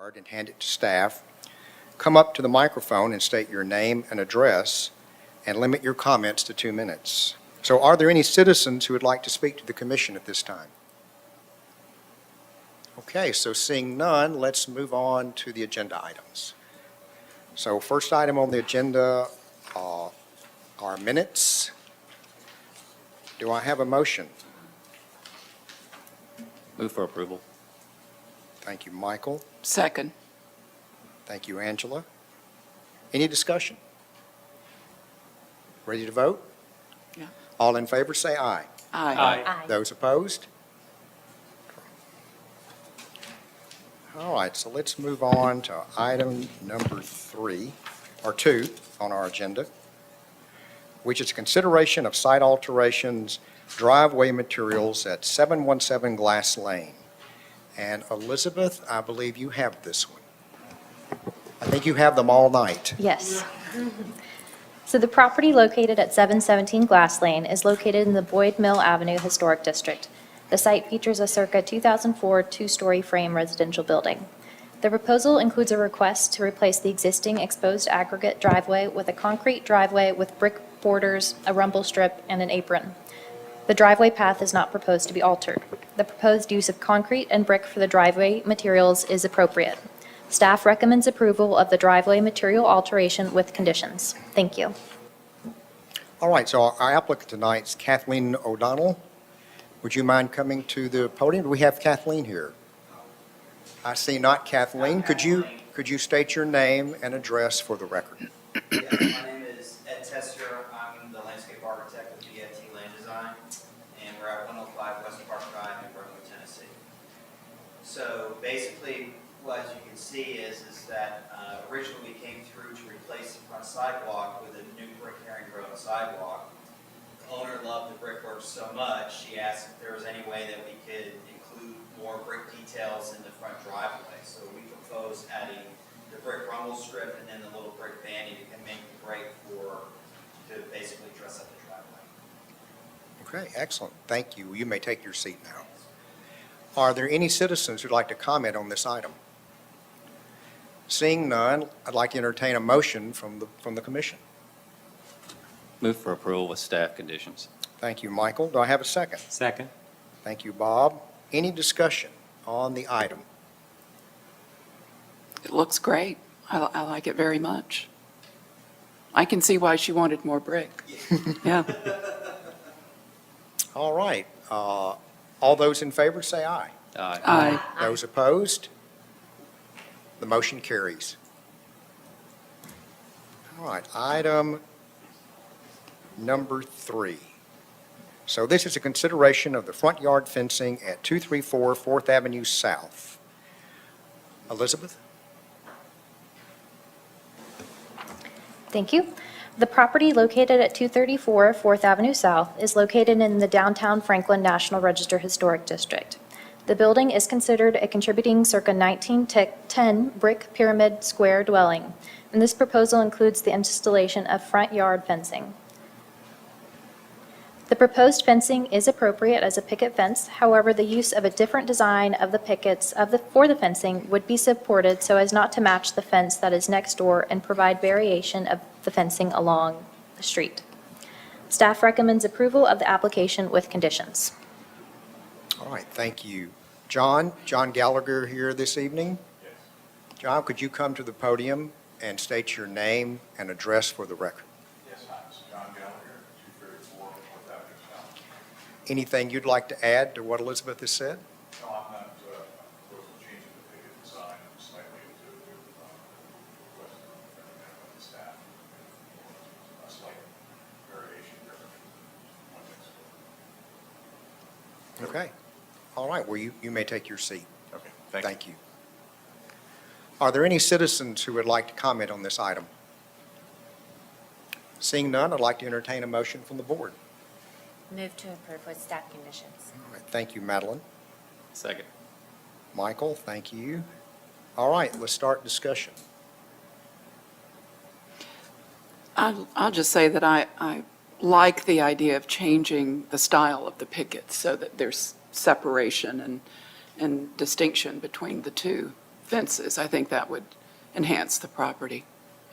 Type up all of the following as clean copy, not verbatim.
card and hand it to staff. Come up to the microphone and state your name and address, and limit your comments to 2 minutes. So are there any citizens who would like to speak to the commission at this time? Okay, so seeing none, let's move on to the agenda items. So first item on the agenda are minutes. Do I have a motion? Move for approval. Thank you, Michael. Second. Thank you, Angela. Any discussion? Ready to vote? Yeah. All in favor, say aye. Aye. Those opposed? All right, so let's move on to item number 2 on our agenda, which is consideration of site alterations, driveway materials at 717 Glass Lane. And Elizabeth, I believe you have this one. I think you have them all night. Yes. So the property located at 717 Glass Lane is located in the Boyd Mill Avenue Historic District. The site features a circa 2004 two-story frame residential building. The proposal includes a request to replace the existing exposed aggregate driveway with a concrete driveway with brick borders, a rumble strip, and an apron. The driveway path is not proposed to be altered. The proposed use of concrete and brick for the driveway materials is appropriate. Staff recommends approval of the driveway material alteration with conditions. Thank you. All right, so our applicant tonight is Kathleen O'Donnell. Would you mind coming to the podium? Do we have Kathleen here? I see not Kathleen. Could you state your name and address for the record? Yeah, my name is Ed Tester. I'm the landscape architect with BFT Land Design, and we're at 105 West Park Drive in Brooklyn, Tennessee. So basically, what you can see is that originally we came through to replace the front sidewalk with a new brick herringbone sidewalk. The owner loved the brickwork so much, she asked if there was any way that we could include more brick details in the front driveway. So we proposed adding the brick rumble strip and then the little brick banding to make the break to basically dress up the driveway. Okay, excellent. Thank you. You may take your seat now. Are there any citizens who'd like to comment on this item? Seeing none, I'd like to entertain a motion from the commission. Move for approval with staff conditions. Thank you, Michael. Do I have a second? Second. Thank you, Bob. Any discussion on the item? It looks great. I like it very much. I can see why she wanted more brick. Yeah. All right. All those in favor say aye. Aye. Aye. Those opposed? The motion carries. All right, item number 3. So this is a consideration of the front yard fencing at 234 4th Avenue South. Elizabeth? Thank you. The property located at 234 4th Avenue South is located in the downtown Franklin National Register Historic District. The building is considered a contributing circa 1910 brick pyramid square dwelling, and this proposal includes the installation of front yard fencing. The proposed fencing is appropriate as a picket fence. However, the use of a different design of the pickets for the fencing would be supported so as not to match the fence that is next door and provide variation of the fencing along the street. Staff recommends approval of the application with conditions. All right, thank you. John Gallagher here this evening? Yes. John, could you come to the podium and state your name and address for the record? Yes, hi, this is John Gallagher, 234 4th Avenue South. Anything you'd like to add to what Elizabeth has said? No, I'm not proposing changing the picket design slightly to request from the staff. A slight variation different from one next door. Okay. All right, well, you may take your seat. Okay, thank you. Thank you. Are there any citizens who would like to comment on this item? Seeing none, I'd like to entertain a motion from the board. Move to approve with staff conditions. All right, thank you, Madeline. Second. Michael, thank you. All right, let's start discussion. I'll just say that I like the idea of changing the style of the pickets so that there's separation and distinction between the two fences. I think that would enhance the property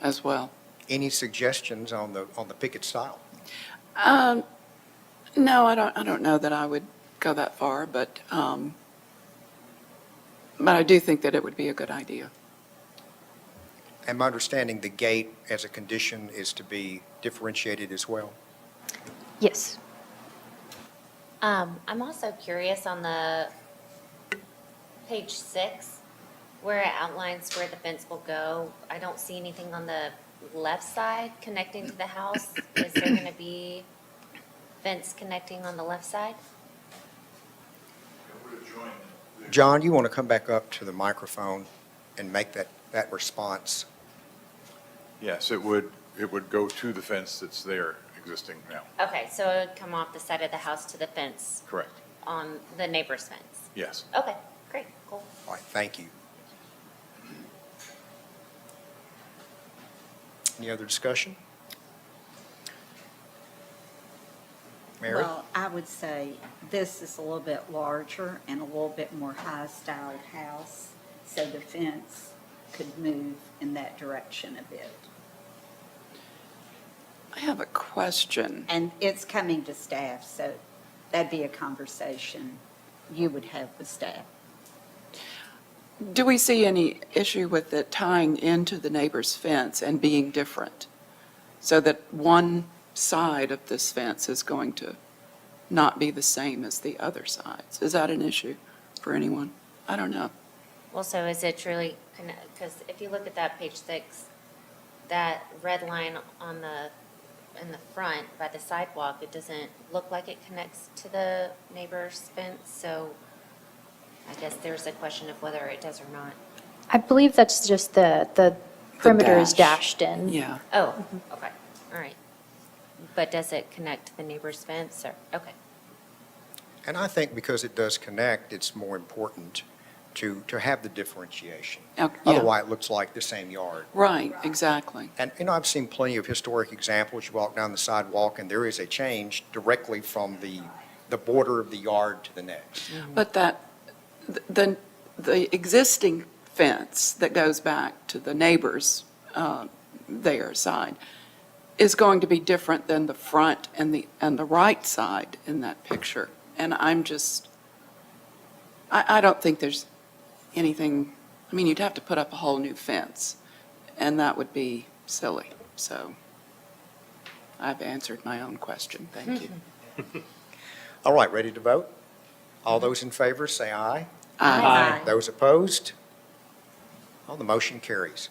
as well. Any suggestions on the picket style? No, I don't know that I would go that far, but I do think that it would be a good idea. And my understanding, the gate as a condition is to be differentiated as well? Yes. I'm also curious on the page 6, where it outlines where the fence will go. I don't see anything on the left side connecting to the house. Is there going to be fence connecting on the left side? It would adjoin the. John, you want to come back up to the microphone and make that response? Yes, it would go to the fence that's there existing now. Okay, so it would come off the side of the house to the fence Correct. on the neighbor's fence? Yes. Okay, great, cool. All right, thank you. Any other discussion? Mary? Well, I would say this is a little bit larger and a little bit more high-styled house, so the fence could move in that direction a bit. I have a question. And it's coming to staff, so that'd be a conversation you would have with staff. Do we see any issue with it tying into the neighbor's fence and being different? So that one side of this fence is going to not be the same as the other sides? Is that an issue for anyone? I don't know. Well, so is it truly, because if you look at that page 6, that red line on in the front by the sidewalk, it doesn't look like it connects to the neighbor's fence, so I guess there's a question of whether it does or not. I believe that's just the perimeter is dash. dashed in. Yeah. Oh, okay, all right. But does it connect to the neighbor's fence, or, okay. And I think because it does connect, it's more important to have the differentiation. Yeah. Otherwise, it looks like the same yard. Right, exactly. And, I've seen plenty of historic examples. You walk down the sidewalk, and there is a change directly from the border of the yard to the next. But the existing fence that goes back to the neighbor's their side is going to be different than the front and the right side in that picture. And I'm just, I don't think there's anything, I mean, you'd have to put up a whole new fence, and that would be silly. So I've answered my own question. Thank you. All right, ready to vote? All those in favor, say aye. Aye. Those opposed? Oh, the motion carries.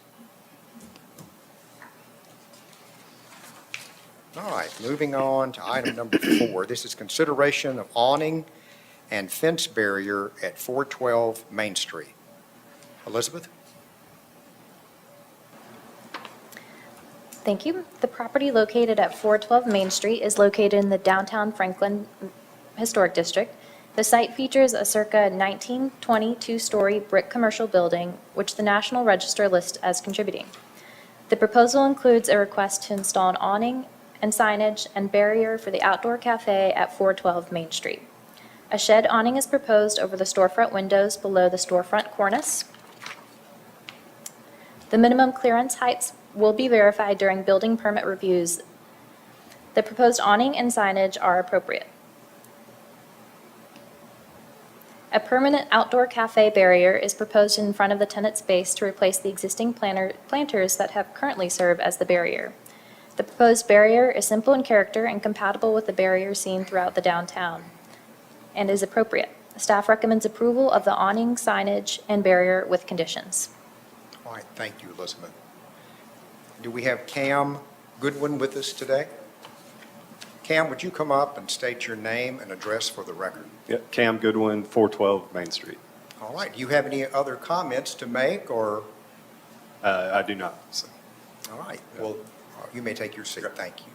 All right, moving on to item number 4. This is consideration of awning and fence barrier at 412 Main Street. Elizabeth? Thank you. The property located at 412 Main Street is located in the downtown Franklin Historic District. The site features a circa 1920 two-story brick commercial building, which the National Register lists as contributing. The proposal includes a request to install an awning and signage and barrier for the outdoor cafe at 412 Main Street. A shed awning is proposed over the storefront windows below the storefront cornice. The minimum clearance heights will be verified during building permit reviews. The proposed awning and signage are appropriate. A permanent outdoor cafe barrier is proposed in front of the tenant space to replace the existing planters that have currently served as the barrier. The proposed barrier is simple in character and compatible with the barrier seen throughout the downtown and is appropriate. Staff recommends approval of the awning, signage, and barrier with conditions. All right, thank you, Elizabeth. Do we have Cam Goodwin with us today? Cam, would you come up and state your name and address for the record? Yep, Cam Goodwin, 412 Main Street. All right, do you have any other comments to make, or? I do not, so. All right, well, you may take your seat, thank you.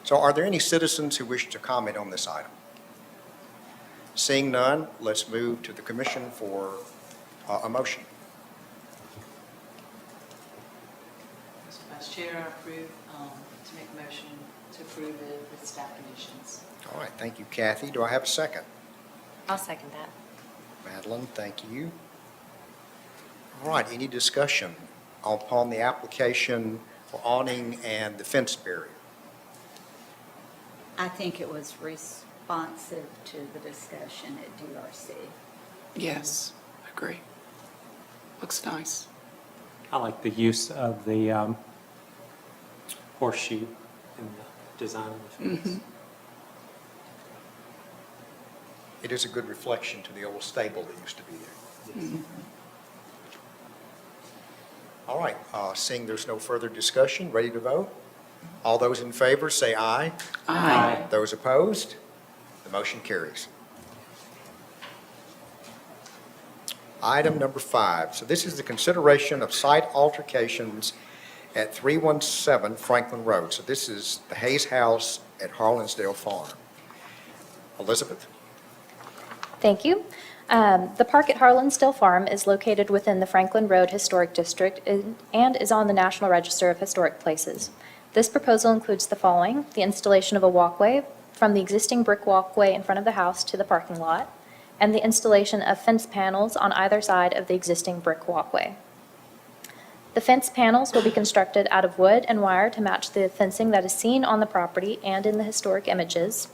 So are there any citizens who wish to comment on this item? Seeing none, let's move to the commission for a motion. Mr. Vice Chair, I approve, to make a motion to approve it with staff conditions. All right, thank you, Kathy. Do I have a second? I'll second that. Madeline, thank you. All right, any discussion upon the application for awning and the fence barrier? I think it was responsive to the discussion at DRC. Yes, agree. Looks nice. I like the use of the horseshoe in the design of the fence. It is a good reflection to the old stable that used to be there. All right, seeing there's no further discussion, ready to vote? All those in favor say aye. Aye. Those opposed? The motion carries. Item number 5. So this is the consideration of site altercations at 317 Franklin Road. So this is the Hayes House at Harlansdale Farm. Elizabeth? Thank you. The park at Harlansdale Farm is located within the Franklin Road Historic District and is on the National Register of Historic Places. This proposal includes the following: the installation of a walkway from the existing brick walkway in front of the house to the parking lot, and the installation of fence panels on either side of the existing brick walkway. The fence panels will be constructed out of wood and wire to match the fencing that is seen on the property and in the historic images.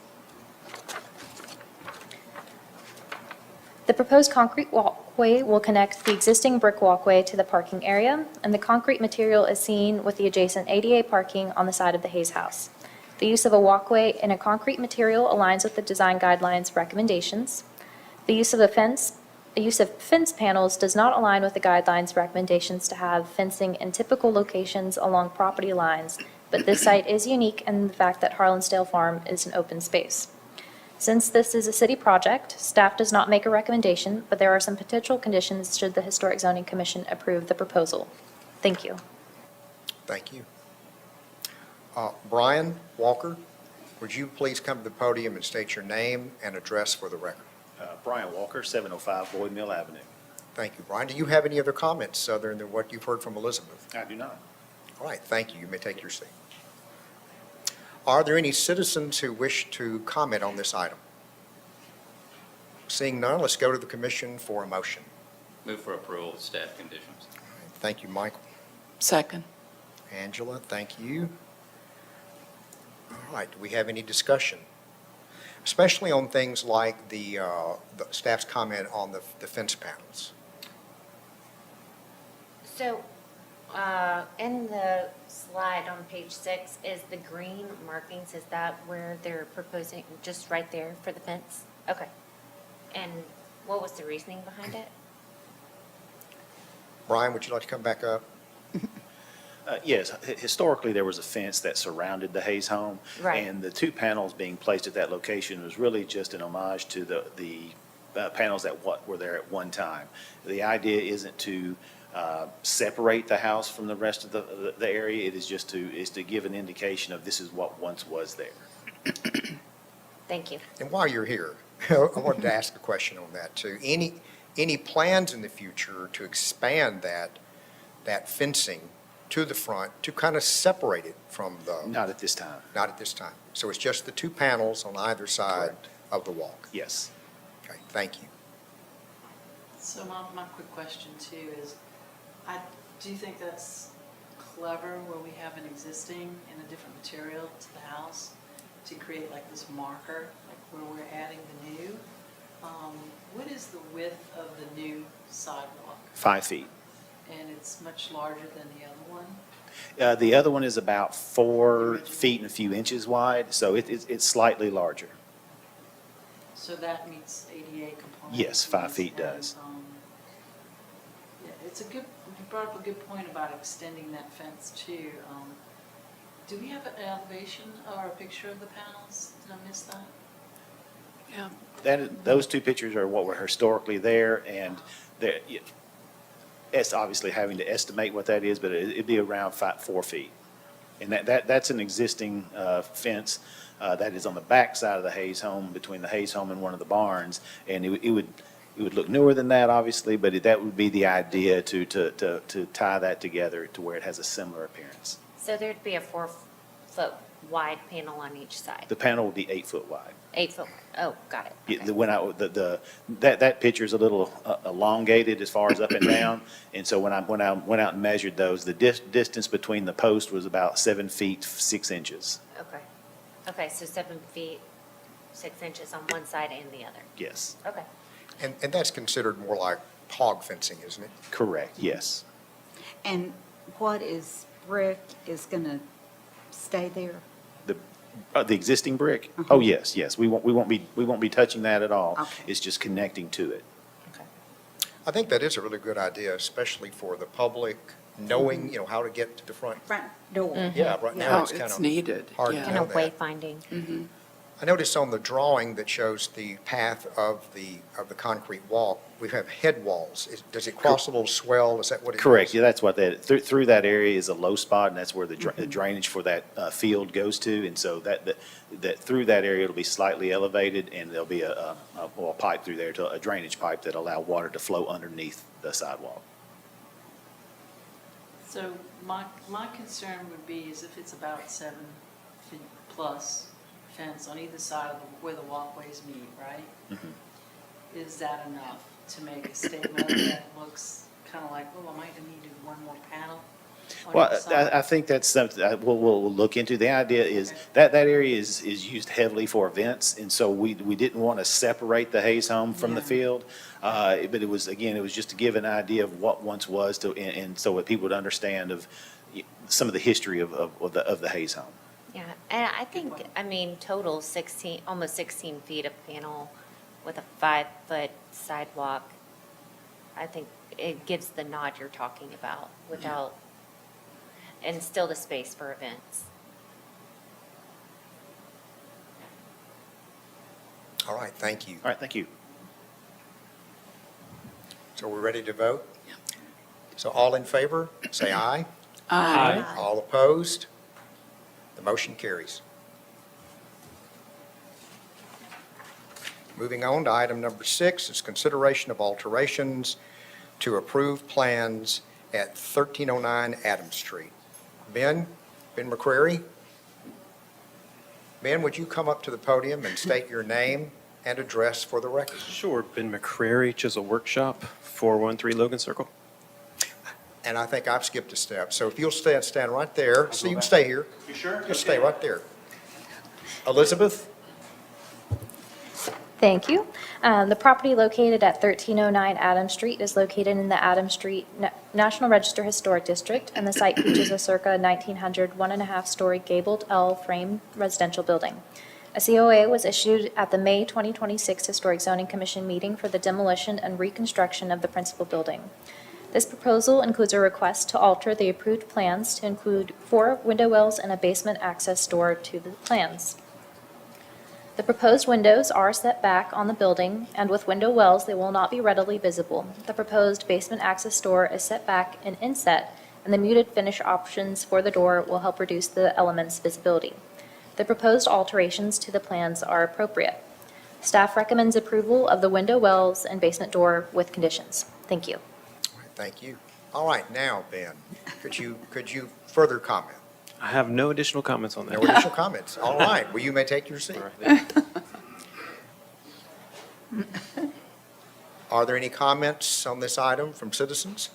The proposed concrete walkway will connect the existing brick walkway to the parking area, and the concrete material is seen with the adjacent ADA parking on the side of the Hayes House. The use of a walkway in a concrete material aligns with the design guidelines recommendations. The use of fence panels does not align with the guidelines recommendations to have fencing in typical locations along property lines, but this site is unique in the fact that Harlansdale Farm is an open space. Since this is a city project, staff does not make a recommendation, but there are some potential conditions should the Historic Zoning Commission approve the proposal. Thank you. Thank you. Brian Walker, would you please come to the podium and state your name and address for the record? Brian Walker, 705 Boyd Mill Avenue. Thank you, Brian. Do you have any other comments other than what you've heard from Elizabeth? I do not. All right, thank you. You may take your seat. Are there any citizens who wish to comment on this item? Seeing none, let's go to the commission for a motion. Move for approval with staff conditions. Thank you, Michael. Second. Angela, thank you. All right, do we have any discussion? Especially on things like the staff's comment on the fence panels. So, in the slide on page 6, is the green markings, is that where they're proposing, just right there for the fence? Okay. And what was the reasoning behind it? Brian, would you like to come back up? Yes, historically, there was a fence that surrounded the Hayes home. Right. And the two panels being placed at that location was really just an homage to the panels that were there at one time. The idea isn't to separate the house from the rest of the area. It is just to give an indication of this is what once was there. Thank you. And while you're here, I wanted to ask a question on that too. Any plans in the future to expand that fencing to the front to kind of separate it from the? Not at this time. Not at this time. So it's just the two panels on either side Correct. of the walk? Yes. Okay, thank you. So my quick question too is, do you think that's clever where we have an existing and a different material to the house to create like this marker, like where we're adding the new? What is the width of the new sidewalk? 5 feet. And it's much larger than the other one? The other one is about 4 feet and a few inches wide, so it's slightly larger. So that meets ADA compliance? Yes, 5 feet does. Yeah, it's a good, you brought up a good point about extending that fence too. Do we have an elevation or a picture of the panels? Did I miss that? Yeah. Those two pictures are what were historically there, and it's obviously having to estimate what that is, but it'd be around 4 feet. And that's an existing fence that is on the back side of the Hayes home, between the Hayes home and one of the barns. And it would look newer than that, obviously, but that would be the idea to tie that together to where it has a similar appearance. So there'd be a 4-foot wide panel on each side? The panel will be 8 foot wide. 8 foot, oh, got it. Yeah, Okay. that picture's a little elongated as far as up and down, and so when I went out and measured those, the distance between the post was about 7 feet 6 inches. Okay. Okay, so 7 feet, 6 inches on one side and the other. Yes, Okay. And that's considered more like hog fencing, isn't it? correct, yes. And what is brick is going to stay there? The existing brick? Oh, yes, yes, we won't be touching that at all. Okay. It's just connecting to it. Okay. I think that is a really good idea, especially for the public, knowing, how to get to the front. Front door. Yeah, right now How it's kind it's of needed, hard to yeah. Kind know of that. wayfinding. I noticed on the drawing that shows the path of the concrete walk, we have head walls. Does it cross a little swell? Is that what it is? Correct, yeah, that's what through that area is a low spot, and that's where the drainage for that field goes to, and so that through that area, it'll be slightly elevated, and there'll be a pipe through there, a drainage pipe that allow water to flow underneath the sidewalk. So my concern would be is if it's about 7 feet plus fence on either side of where the walkways meet, right? Mm-hmm. Is that enough to make a statement that looks kind of like, oh, I might have needed one more panel on Well, each side? I think that's something that we'll look into. The idea is that area is used heavily for events, and so we didn't want to separate the Hayes home from the Yeah. field. But it was just to give an idea of what once was and so that people would understand of some of the history of the Hayes home. Yeah, and I think, total 16, almost 16 feet of panel with a 5-foot sidewalk. I think it gives the nod you're talking about without, and still the space for events. All right, thank you. All right, thank you. So we're ready to vote? So all in favor, say aye. Aye. All opposed? The motion carries. Moving on to item number 6 is consideration of alterations to approved plans at 1309 Adams Street. Ben McCrary? Ben, would you come up to the podium and state your name and address for the record? Sure, Ben McCrary, Chisel Workshop, 413 Logan Circle. And I think I've skipped a step, so if you'll stand right there, so you can stay here. You sure? Just stay right there. Elizabeth? Thank you. The property located at 1309 Adams Street is located in the Adams Street National Register Historic District, and the site features a circa 1900 1.5-story gabled L-frame residential building. A COA was issued at the May 2026 Historic Zoning Commission meeting for the demolition and reconstruction of the principal building. This proposal includes a request to alter the approved plans to include 4 window wells and a basement access door to the plans. The proposed windows are set back on the building, and with window wells, they will not be readily visible. The proposed basement access door is set back and inset, and the muted finish options for the door will help reduce the element's visibility. The proposed alterations to the plans are appropriate. Staff recommends approval of the window wells and basement door with conditions. Thank you. All right, thank you. All right, now, Ben, could you further comment? I have no additional comments on that. No additional comments? All right, well, you may take your seat. All right. Are there any comments on this item from citizens?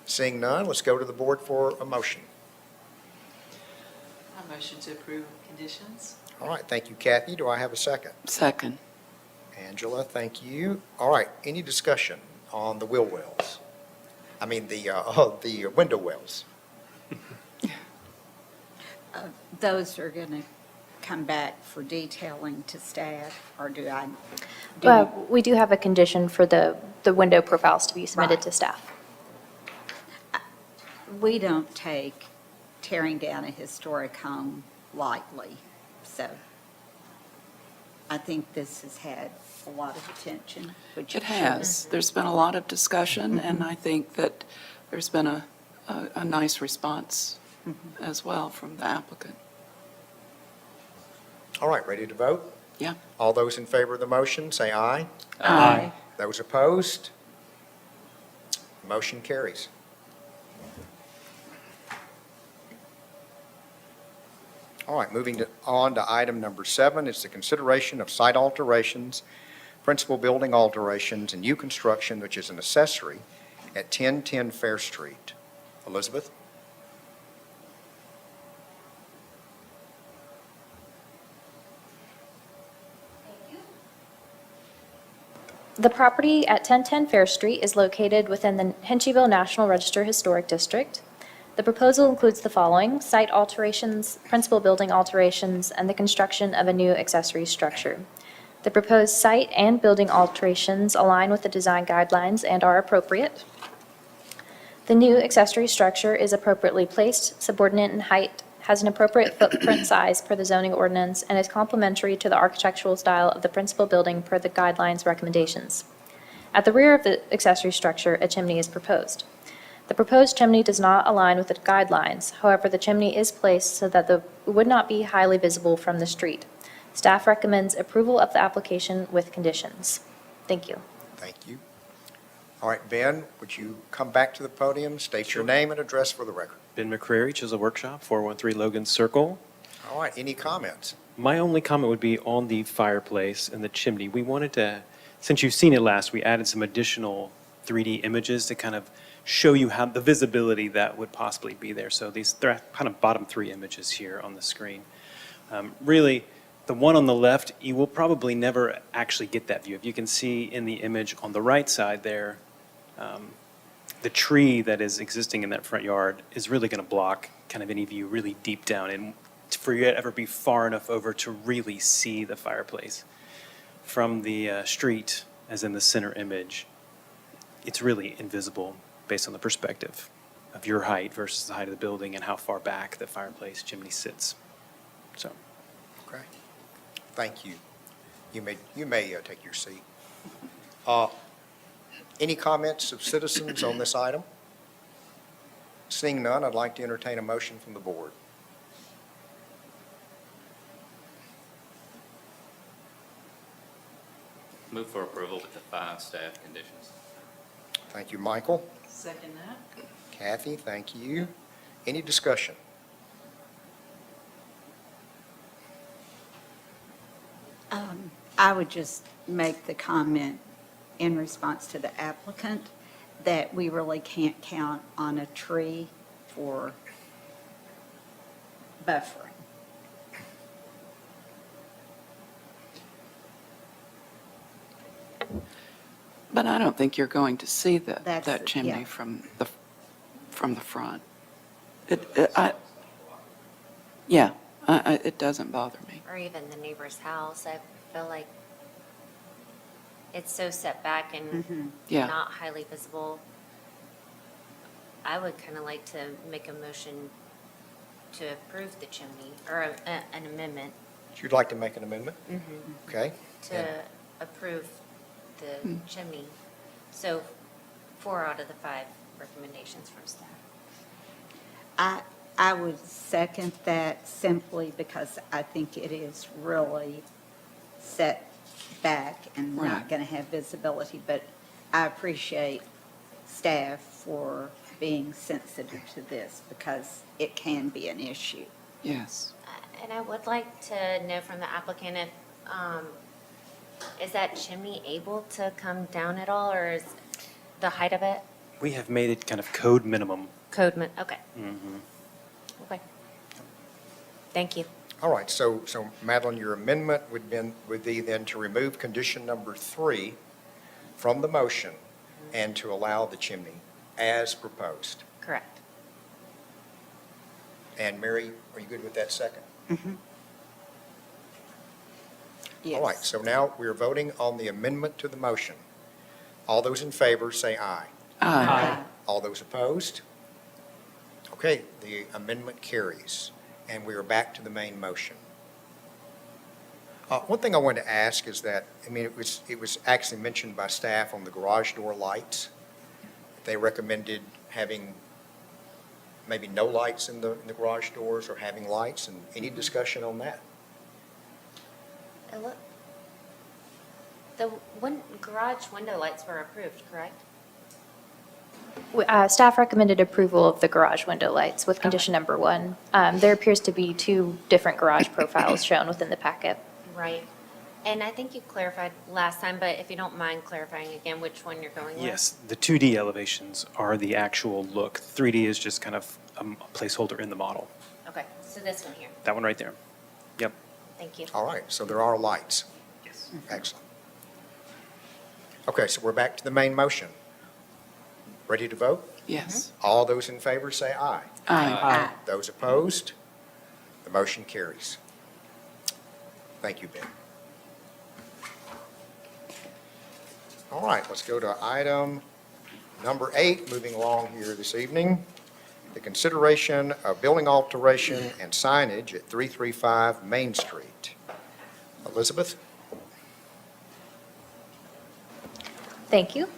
Seeing none, let's go to the board for a motion. I motion to approve conditions. All right, thank you, Kathy. Do I have a second? Second. Angela, thank you. All right, any discussion on the wheel wells? I mean, the window wells. Those are going to come back for detailing to staff, or do I? We do have a condition for the window profiles to be submitted to Right. staff. We don't take tearing down a historic home lightly, so I think this has had a lot of attention. which It should. has. There's been a lot of discussion, and I think that there's been a nice response as well from the applicant. All right, ready to vote? Yeah. All those in favor of the motion, say aye. Aye. Those opposed? Motion carries. All right, on to item number 7 is the consideration of site alterations, principal building alterations, and new construction, which is an accessory at 1010 Fair Street. Elizabeth? The property at 1010 Fair Street is located within the Hensheyville National Register Historic District. The proposal includes the following: site alterations, principal building alterations, and the construction of a new accessory structure. The proposed site and building alterations align with the design guidelines and are appropriate. The new accessory structure is appropriately placed, subordinate in height, has an appropriate footprint size per the zoning ordinance, and is complementary to the architectural style of the principal building per the guidelines recommendations. At the rear of the accessory structure, a chimney is proposed. The proposed chimney does not align with the guidelines. However, the chimney is placed so that it would not be highly visible from the street. Staff recommends approval of the application with conditions. Thank you. Thank you. All right, Ben, would you come back to the podium, state your name and address for the record? Ben McCrary, Chisel Workshop, 413 Logan Circle. All right, any comments? My only comment would be on the fireplace and the chimney. We wanted to, since you've seen it last, we added some additional 3D images to kind of show you how the visibility that would possibly be there. So they're kind of bottom 3 images here on the screen. Really, the one on the left, you will probably never actually get that view. If you can see in the image on the right side there, the tree that is existing in that front yard is really going to block kind of any view really deep down, and for you to ever be far enough over to really see the fireplace. From the street, as in the center image, it's really invisible based on the perspective of your height versus the height of the building and how far back the fireplace chimney sits. So. Okay. Thank you. You may take your seat. Any comments of citizens on this item? Seeing none, I'd like to entertain a motion from the board. Move for approval with the 5 staff conditions. Thank you, Michael. Second that. Kathy, thank you. Any discussion? I would just make the comment in response to the applicant that we really can't count on a tree for buffering. But I don't think you're going to see That's- that chimney yeah. from the front. It doesn't bother me. Or even the neighbor's house, I feel like it's so set back and Yeah. not highly visible. I would kind of like to make a motion to approve the chimney, or an amendment You'd like to make an amendment? Okay. to approve the chimney. So 4 out of the 5 recommendations from staff. I would second that simply because I think it is really set back and not Right. going to have visibility, but I appreciate staff for being sensitive to this because it can be an issue. Yes. And I would like to know from the applicant if, is that chimney able to come down at all, or is the height of it We have made it kind of code minimum. okay. Okay. Thank you. All right, so Madeline, your amendment would be then to remove condition number 3 from the motion and to allow the chimney as proposed. Correct. And Mary, are you good with that second? Yes. All right, so now we're voting on the amendment to the motion. All those in favor, say aye. Aye. All those opposed? Okay, the amendment carries, and we are back to the main motion. One thing I wanted to ask is that, I mean, it was actually mentioned by staff on the garage door lights. They recommended having maybe no lights in the garage doors or having lights, and any discussion on that? The garage window lights were approved, correct? Staff recommended approval of the garage window lights with condition number 1. There appears to be 2 different garage profiles shown within the packet. Right. And I think you clarified last time, but if you don't mind clarifying again which one you're going with? Yes, the 2D elevations are the actual look. 3D is just kind of a placeholder in the model. Okay, so this one here. That one right there. Yep. Thank you. All right, so there are lights. Yes. Excellent. Okay, so we're back to the main motion. Ready to vote? Yes. All those in favor say aye. Aye. Those opposed? The motion carries. Thank you, Ben. All right, let's go to item number 8, moving along here this evening. The consideration of building alteration and signage at 335 Main Street. Elizabeth? Thank you.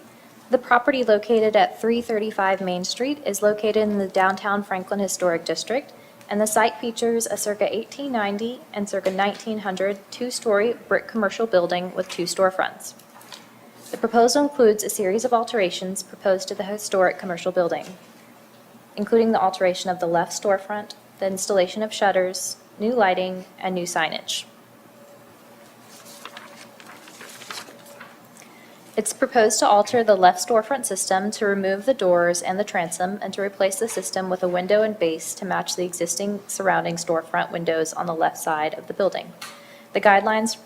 The property located at 335 Main Street is located in the downtown Franklin Historic District, and the site features a circa 1890 and circa 1900 two-story brick commercial building with 2 storefronts. The proposal includes a series of alterations proposed to the historic commercial building, including the alteration of the left storefront, the installation of shutters, new lighting, and new signage. It's proposed to alter the left storefront system to remove the doors and the transom and to replace the system with a window and base to match the existing surrounding storefront windows on the left side of the building. The guidelines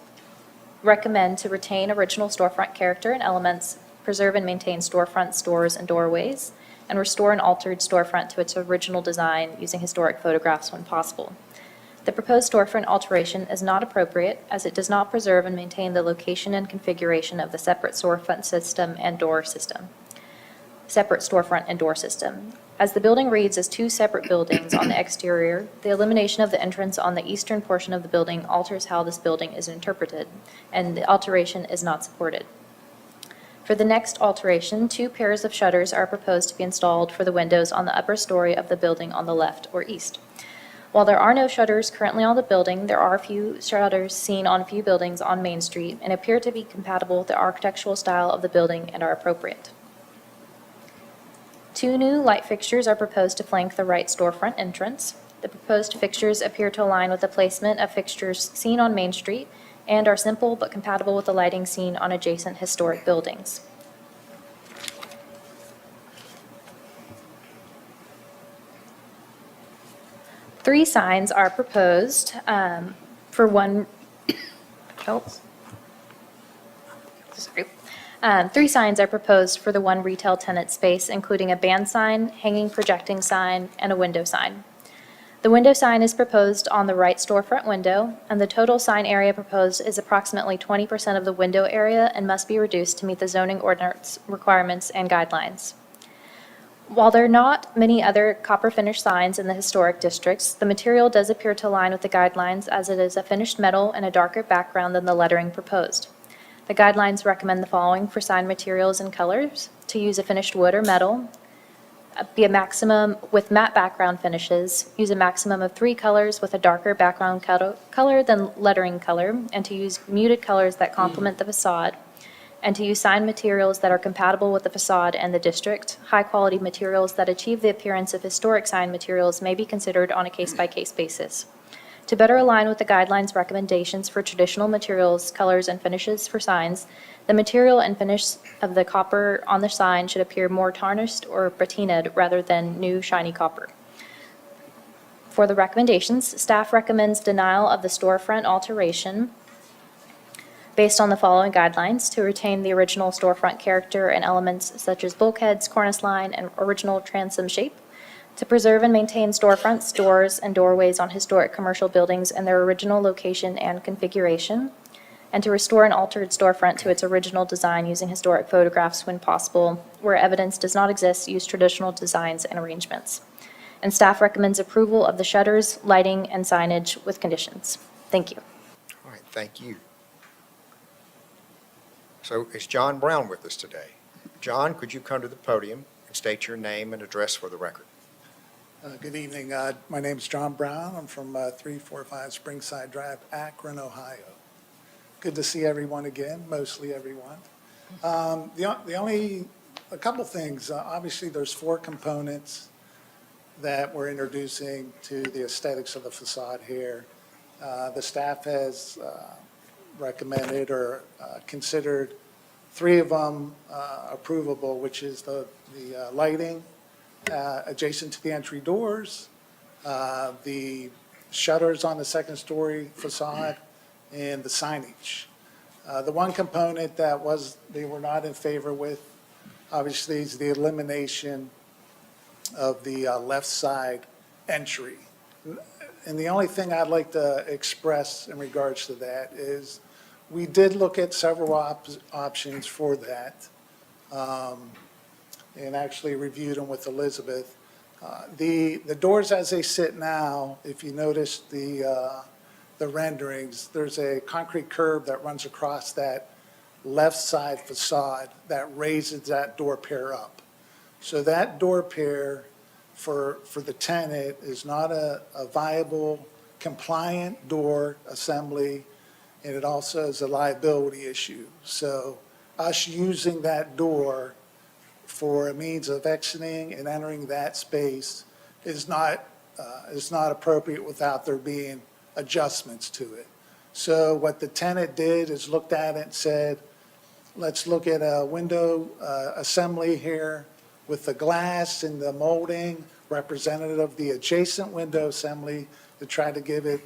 recommend to retain original storefront character and elements, preserve and maintain storefront doors and doorways, and restore an altered storefront to its original design using historic photographs when possible. The proposed storefront alteration is not appropriate as it does not preserve and maintain the location and configuration of the separate storefront system and door system. Separate storefront and door system. As the building reads as 2 separate buildings on the exterior, the elimination of the entrance on the eastern portion of the building alters how this building is interpreted, and the alteration is not supported. For the next alteration, 2 pairs of shutters are proposed to be installed for the windows on the upper story of the building on the left or east. While there are no shutters currently on the building, there are a few shutters seen on a few buildings on Main Street and appear to be compatible with the architectural style of the building and are appropriate. 2 new light fixtures are proposed to flank the right storefront entrance. The proposed fixtures appear to align with the placement of fixtures seen on Main Street and are simple but compatible with the lighting seen on adjacent historic buildings. Three signs are proposed for one, sorry. 3 signs are proposed for the one retail tenant space, including a band sign, hanging projecting sign, and a window sign. The window sign is proposed on the right storefront window, and the total sign area proposed is approximately 20% of the window area and must be reduced to meet the zoning ordinance requirements and guidelines. While there are not many other copper finish signs in the historic districts, the material does appear to align with the guidelines as it is a finished metal and a darker background than the lettering proposed. The guidelines recommend the following for sign materials and colors: to use a finished wood or metal, be a maximum with matte background finishes, use a maximum of 3 colors with a darker background color than lettering color, and to use muted colors that complement the facade, and to use sign materials that are compatible with the facade and the district. High-quality materials that achieve the appearance of historic sign materials may be considered on a case-by-case basis. To better align with the guidelines recommendations for traditional materials, colors, and finishes for signs, the material and finish of the copper on the sign should appear more tarnished or patinaed rather than new shiny copper. For the recommendations, staff recommends denial of the storefront alteration based on the following guidelines: to retain the original storefront character and elements such as bulkheads, cornice line, and original transom shape; to preserve and maintain storefronts, doors, and doorways on historic commercial buildings in their original location and configuration; and to restore an altered storefront to its original design using historic photographs when possible. Where evidence does not exist, use traditional designs and arrangements. And staff recommends approval of the shutters, lighting, and signage with conditions. Thank you. All right, thank you. So is John Brown with us today? John, could you come to the podium and state your name and address for the record? Good evening. My name is John Brown. I'm from 345 Springside Drive, Akron, Ohio. Good to see everyone again, mostly everyone. The only A couple things. Obviously, there's 4 components that we're introducing to the aesthetics of the facade here. The staff has recommended or considered 3 of them approvable, which is the lighting adjacent to the entry doors, the shutters on the second-story facade, and the signage. The one component that they were not in favor with, obviously, is the elimination of the left side entry. And the only thing I'd like to express in regards to that is we did look at several options for that, and actually reviewed them with Elizabeth. The doors as they sit now, if you notice the renderings, there's a concrete curb that runs across that left side facade that raises that door pair up. So that door pair for the tenant is not a viable, compliant door assembly, and it also is a liability issue. So us using that door for a means of exiting and entering that space is not appropriate without there being adjustments to it. So what the tenant did is looked at it and said, let's look at a window assembly here with the glass and the molding representative of the adjacent window assembly to try to give it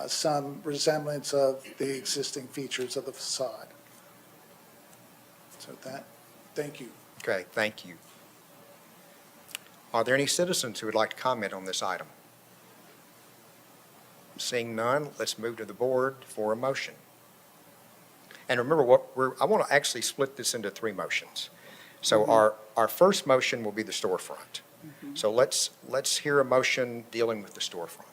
some resemblance of the existing features of the facade. So thank you. Okay, thank you. Are there any citizens who would like to comment on this item? Seeing none, let's move to the board for a motion. And remember, I want to actually split this into 3 motions. So our first motion will be the storefront. So let's hear a motion dealing with the storefront.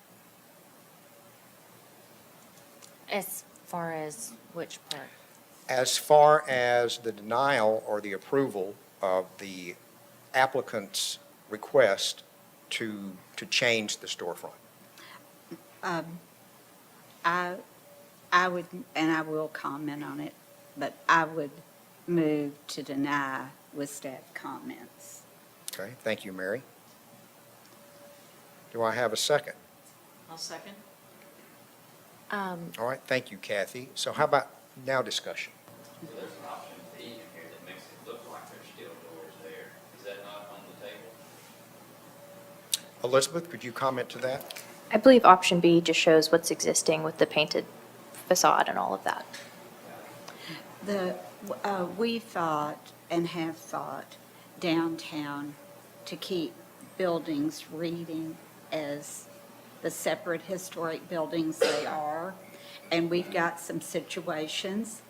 As far as which part? As far as the denial or the approval of the applicant's request to change the storefront. I would, and I will comment on it, but I would move to deny with staff comments. Okay, thank you, Mary. Do I have a second? I'll second. All right, thank you, Kathy. So how about now discussion? So there's an option B in here that makes it look like there's still doors there. Is that not on the table? Elizabeth, could you comment to that? I believe option B just shows what's existing with the painted facade and all of that. We thought and have thought downtown to keep buildings reading as the separate historic buildings they are. And we've got some situations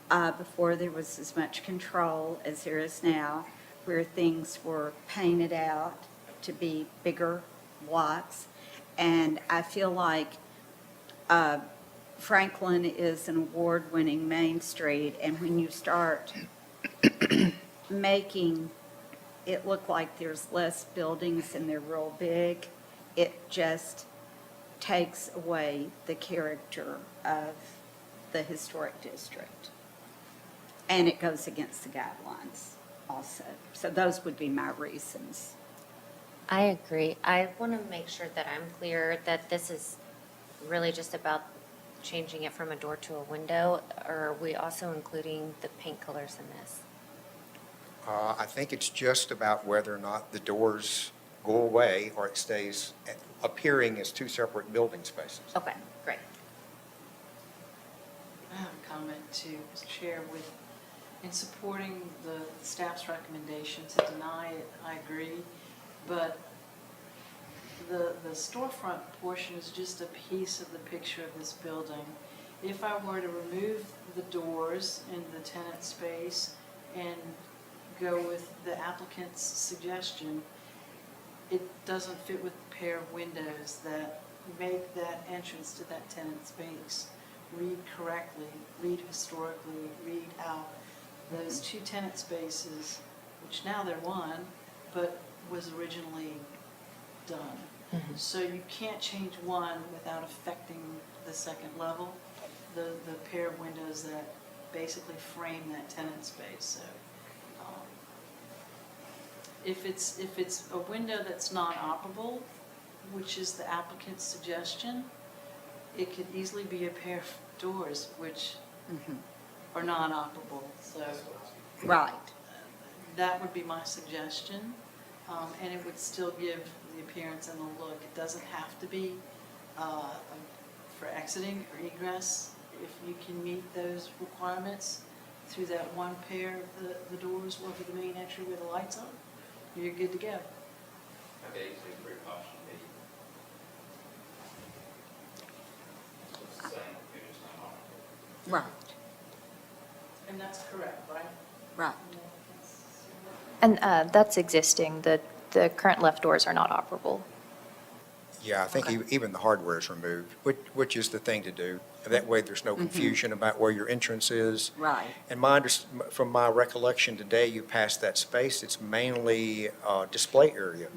before there was as much control as there is now, where things were painted out to be bigger lots. And I feel like Franklin is an award-winning Main Street, and when you start making it look like there's less buildings and they're real big, it just takes away the character of the historic district. And it goes against the guidelines also. So those would be my reasons. I agree. I want to make sure that I'm clear that this is really just about changing it from a door to a window, or are we also including the paint colors in this? I think it's just about whether or not the doors go away or it stays appearing as 2 separate building spaces. Okay, great. I have a comment too, Mr. Chair, in supporting the staff's recommendation to deny it, I agree, but the storefront portion is just a piece of the picture of this building. If I were to remove the doors in the tenant space and go with the applicant's suggestion, it doesn't fit with the pair of windows that make that entrance to that tenant space read correctly, read historically, read how those 2 tenant spaces, which now they're 1, but was originally done. So you can't change one without affecting the second level, the pair of windows that basically frame that tenant space. So if it's a window that's not operable, which is the applicant's suggestion, it could easily be a pair of doors which are non-operable, so Right. that would be my suggestion. And it would still give the appearance and the look. It doesn't have to be for exiting or egress. If you can meet those requirements through that one pair of the doors or for the main entry where the lights on, you're good to go. Okay, so precaution B. It's the same, you're just not on it. Right, And that's correct, right? right. And that's existing, the current left doors are not operable. Yeah, I think even the hardware is removed, which is the thing to do. That way, there's no confusion about where your entrance is. Right. And from my recollection today, you passed that space, it's mainly a display area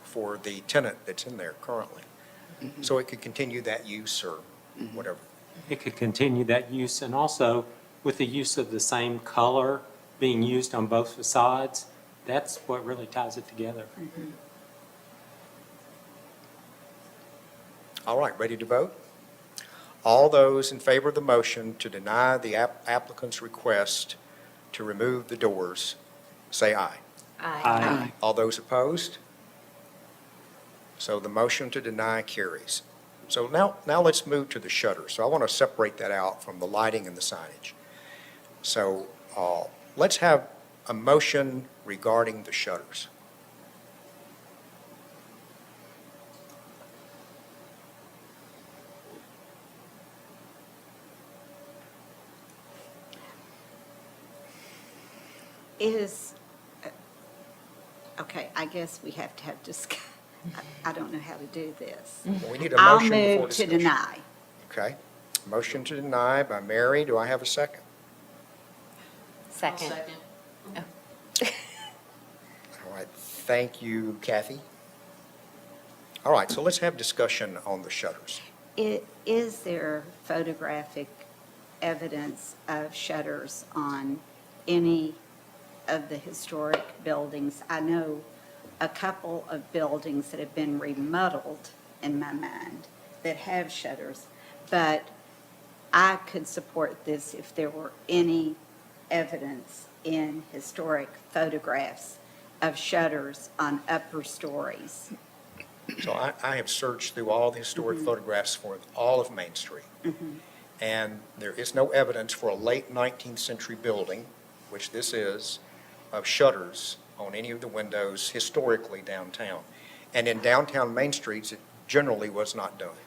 for the tenant that's in there currently. So it could continue that use or whatever. It could continue that use, and also with the use of the same color being used on both facades, that's what really ties it together. All right, ready to vote? All those in favor of the motion to deny the applicant's request to remove the doors, say aye. Aye. All those opposed? So the motion to deny carries. So now let's move to the shutters. So I want to separate that out from the lighting and the signage. So let's have a motion regarding the shutters. Is, okay, I guess we have to have I don't know how to do this. Well, we need a motion before I'll move to discussion. deny. Okay. Motion to deny by Mary. Do I have a second? I'll Second. All right. Thank you, Kathy. All right, so let's have discussion on the shutters. Is there photographic evidence of shutters on any of the historic buildings? I know a couple of buildings that have been remodeled in my mind that have shutters, but I could support this if there were any evidence in historic photographs of shutters on upper stories. So I have searched through all the historic photographs for all of Main Street. And there is no evidence for a late 19th century building, which this is, of shutters on any of the windows historically downtown. And in downtown Main Streets, it generally was not done.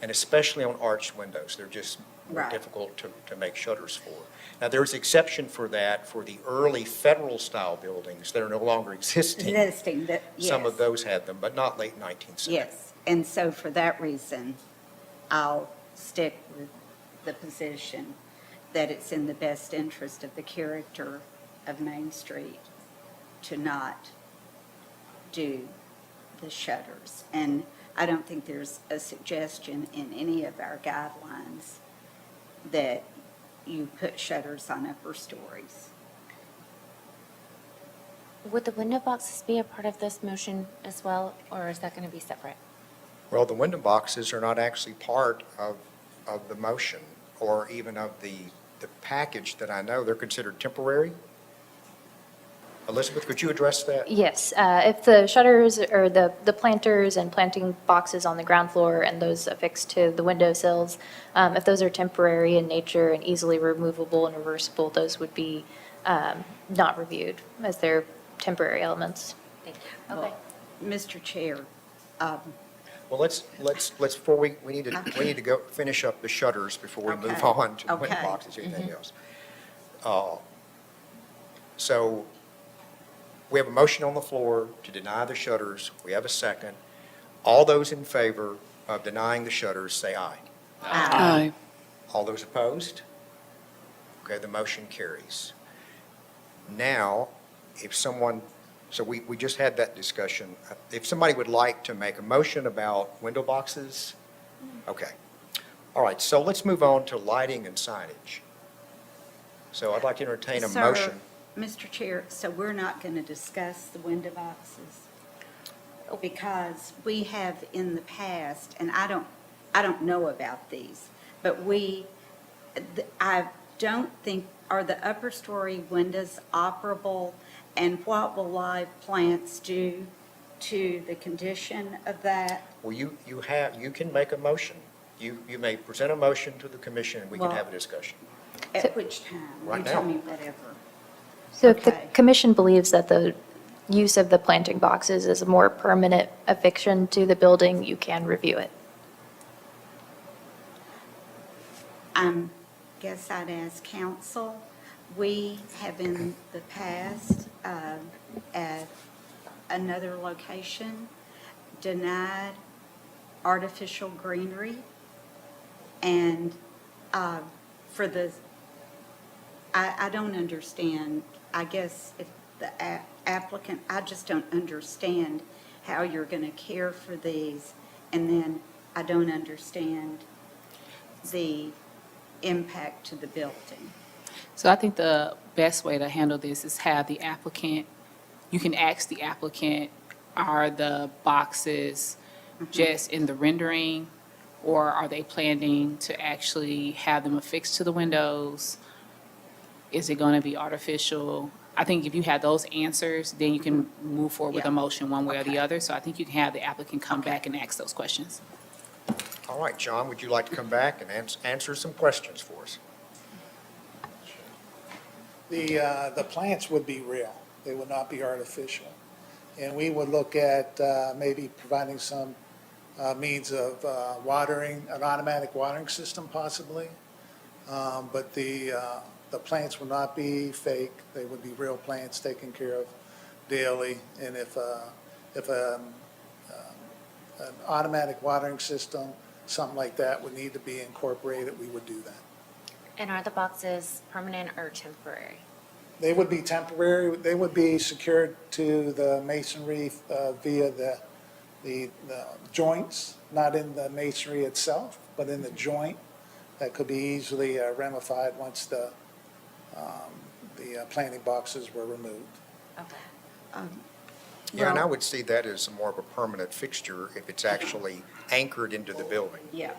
And especially on arched windows, they're just more Right. difficult to make shutters for. Now, there's exception for that for the early federal-style buildings that are no longer existing. Existing, that, yes. Some of those had them, but not late 19th century. Yes, and so for that reason, I'll stick with the position that it's in the best interest of the character of Main Street to not do the shutters. And I don't think there's a suggestion in any of our guidelines that you put shutters on upper stories. Would the window boxes be a part of this motion as well, or is that going to be separate? Well, the window boxes are not actually part of the motion or even of the package that I know. They're considered temporary. Elizabeth, could you address that? Yes, if the shutters or the planters and planting boxes on the ground floor and those affixed to the windowsills, if those are temporary in nature and easily removable and reversible, those would be not reviewed as they're temporary elements. Thank you. Well, Mr. Chair, Well, let's, before we need to go finish up the shutters before we move Okay. on to the window Okay. boxes, anything else. So we have a motion on the floor to deny the shutters. We have a second. All those in favor of denying the shutters, say aye. Aye. All those opposed? Okay, the motion carries. Now, if someone, so we just had that discussion. If somebody would like to make a motion about window boxes, okay. All right, so let's move on to lighting and signage. So I'd like to entertain a Sir. motion. Mr. Chair, so we're not going to discuss the window boxes? Because we have in the past, and I don't know about these, but I don't think, are the upper story windows operable? And what will live plants do to the condition of that? Well, you can make a motion. You may present a motion to the commission, and we can Well- have a discussion. At which time? Right You tell now. me whatever. So if the Okay. commission believes that the use of the planting boxes is a more permanent affixtion to the building, you can review it. Guess I'd ask council. We have in the past, at another location, denied artificial greenery. And for the, I don't understand, I guess if the applicant, I just don't understand how you're going to care for these. And then I don't understand the impact to the building. So I think the best way to handle this is have the applicant, you can ask the applicant, are the boxes just in the rendering? Or are they planning to actually have them affixed to the windows? Is it going to be artificial? I think if you have those answers, then you can move forward with a Yeah. motion one way or the Okay. other. So I think you can have the applicant come back and ask those questions. All right, John, would you like to come back and answer some questions for us? The plants would be real. They would not be artificial. And we would look at maybe providing some means of watering, an automatic watering system possibly. But the plants would not be fake. They would be real plants taken care of daily. And if an automatic watering system, something like that would need to be incorporated, we would do that. And are the boxes permanent or temporary? They would be temporary, they would be secured to the masonry via the joints, not in the masonry itself, but in the joint that could be easily ramified once the planting boxes were removed. Okay. Yeah, and I would see that as more of a permanent fixture if it's actually anchored into the building. Yeah.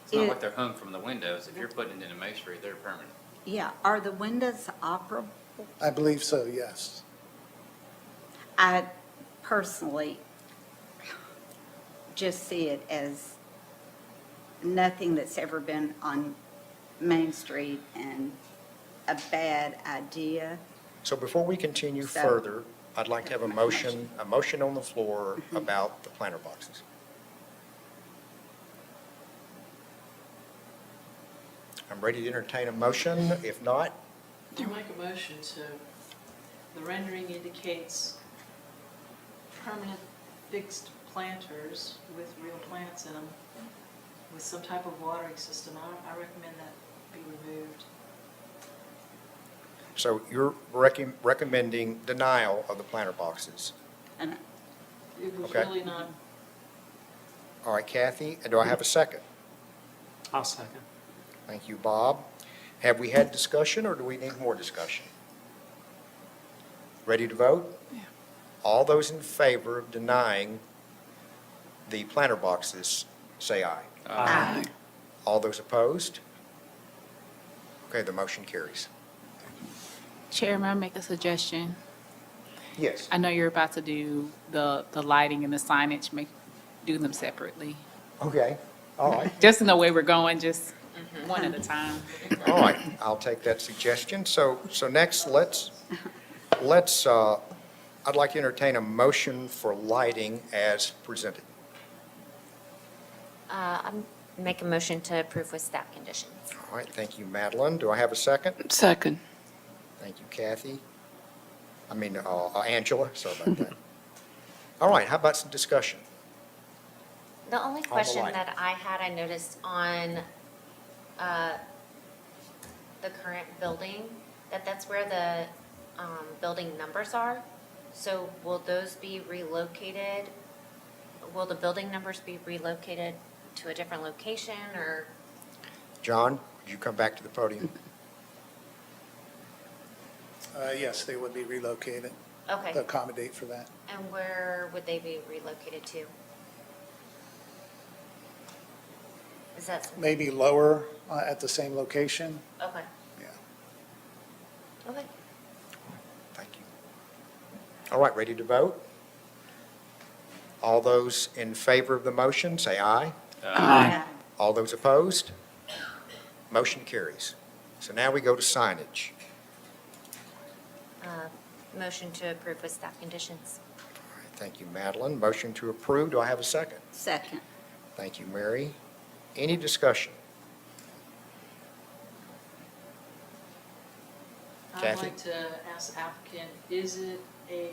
It's not It- like they're hung from the windows. If you're putting it in a masonry, they're permanent. Yeah, are the windows operable? I believe so, yes. I personally just see it as nothing that's ever been on Main Street and a bad idea. So before we continue So- further, I'd like to have a motion on the floor about the planter boxes. I'm ready to entertain a motion. If not, I'll make a motion to, the rendering indicates permanent fixed planters with real plants in them, with some type of watering system. I recommend that be removed. so you're recommending denial of the planter boxes. And It was Okay. really not, All right, Kathy, and do I have a second? I'll second. Thank you, Bob. Have we had discussion, or do we need more discussion? Ready to vote? Yeah. All those in favor of denying the planter boxes, say aye. Aye. All those opposed? Okay, the motion carries. Chairman, I make a suggestion. Yes. I know you're about to do the lighting and the signage, do them separately. Okay, all right. Just in the way we're going, just one at a time. All right, I'll take that suggestion. So next, I'd like to entertain a motion for lighting as presented. I'm make a motion to approve with staff conditions. All right, thank you, Madeline. Do I have a second? Second. Thank you, Kathy. Angela, sorry about that. All right, how about some discussion? The only question line. that I had, I noticed on the current building, that's where the building numbers are. So will those be relocated? Will the building numbers be relocated to a different location, or? John, would you come back to the podium? Yes, they would be relocated to Okay, accommodate for that. and where would they be relocated to? Is that, Maybe lower at the same location. okay, Yeah. okay. Thank you. All right, ready to vote? All those in favor of the motion, say aye. Aye. All those opposed? Motion carries. So now we go to signage. Motion to approve with staff conditions. All right, thank you, Madeline. Motion to approve. Do I have a second? Second. Thank you, Mary. Any discussion? I'd Kathy? like to ask the applicant, is it a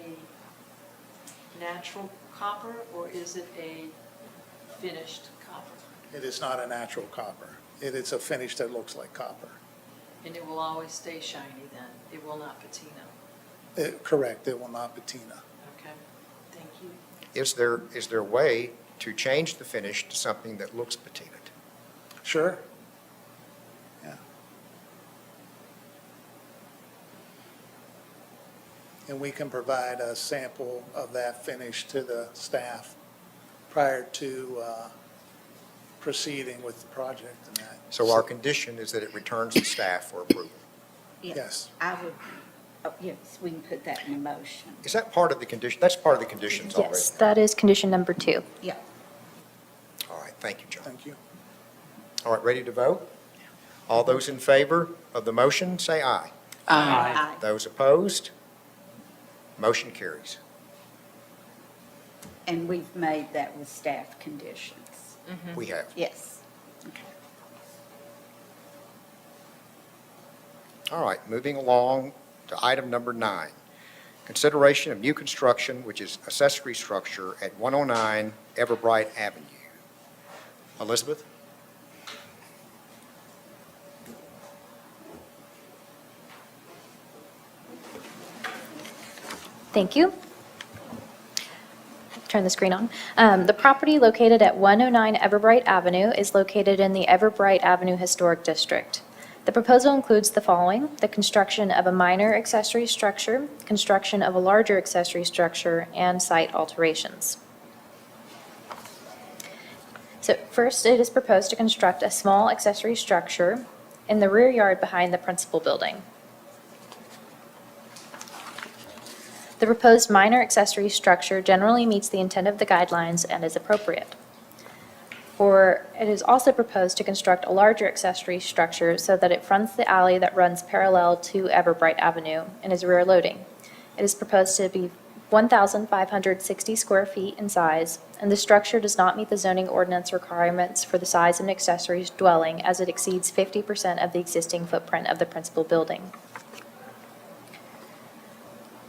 natural copper or is it a finished copper? It is not a natural copper. It is a finish that looks like copper. And it will always stay shiny then? It will not patina? Correct, it will not patina. Okay, thank you. Is there a way to change the finish to something that looks patinaed? Sure. Yeah. And we can provide a sample of that finish to the staff prior to proceeding with the project and that. So our condition is that it returns to staff for approval. Yes. I would, yes, we can put that in a motion. Is that part of the condition? That's part of the conditions already. Yes, that is condition number 2. Yeah. All right, thank you, John. Thank you. All right, ready to vote? All those in favor of the motion, say aye. Aye. Those opposed? Motion carries. And we've made that with staff conditions. We have. Yes. All right, moving along to item number 9. Consideration of new construction, which is accessory structure at 109 Everbright Avenue. Elizabeth? Thank you. Turn the screen on. The property located at 109 Everbright Avenue is located in the Everbright Avenue Historic District. The proposal includes the following: the construction of a minor accessory structure, construction of a larger accessory structure, and site alterations. So first, it is proposed to construct a small accessory structure in the rear yard behind the principal building. The proposed minor accessory structure generally meets the intent of the guidelines and is appropriate. It is also proposed to construct a larger accessory structure so that it fronts the alley that runs parallel to Everbright Avenue and is rear loading. It is proposed to be 1,560 square feet in size, and the structure does not meet the zoning ordinance requirements for the size of an accessory dwelling, as it exceeds 50% of the existing footprint of the principal building.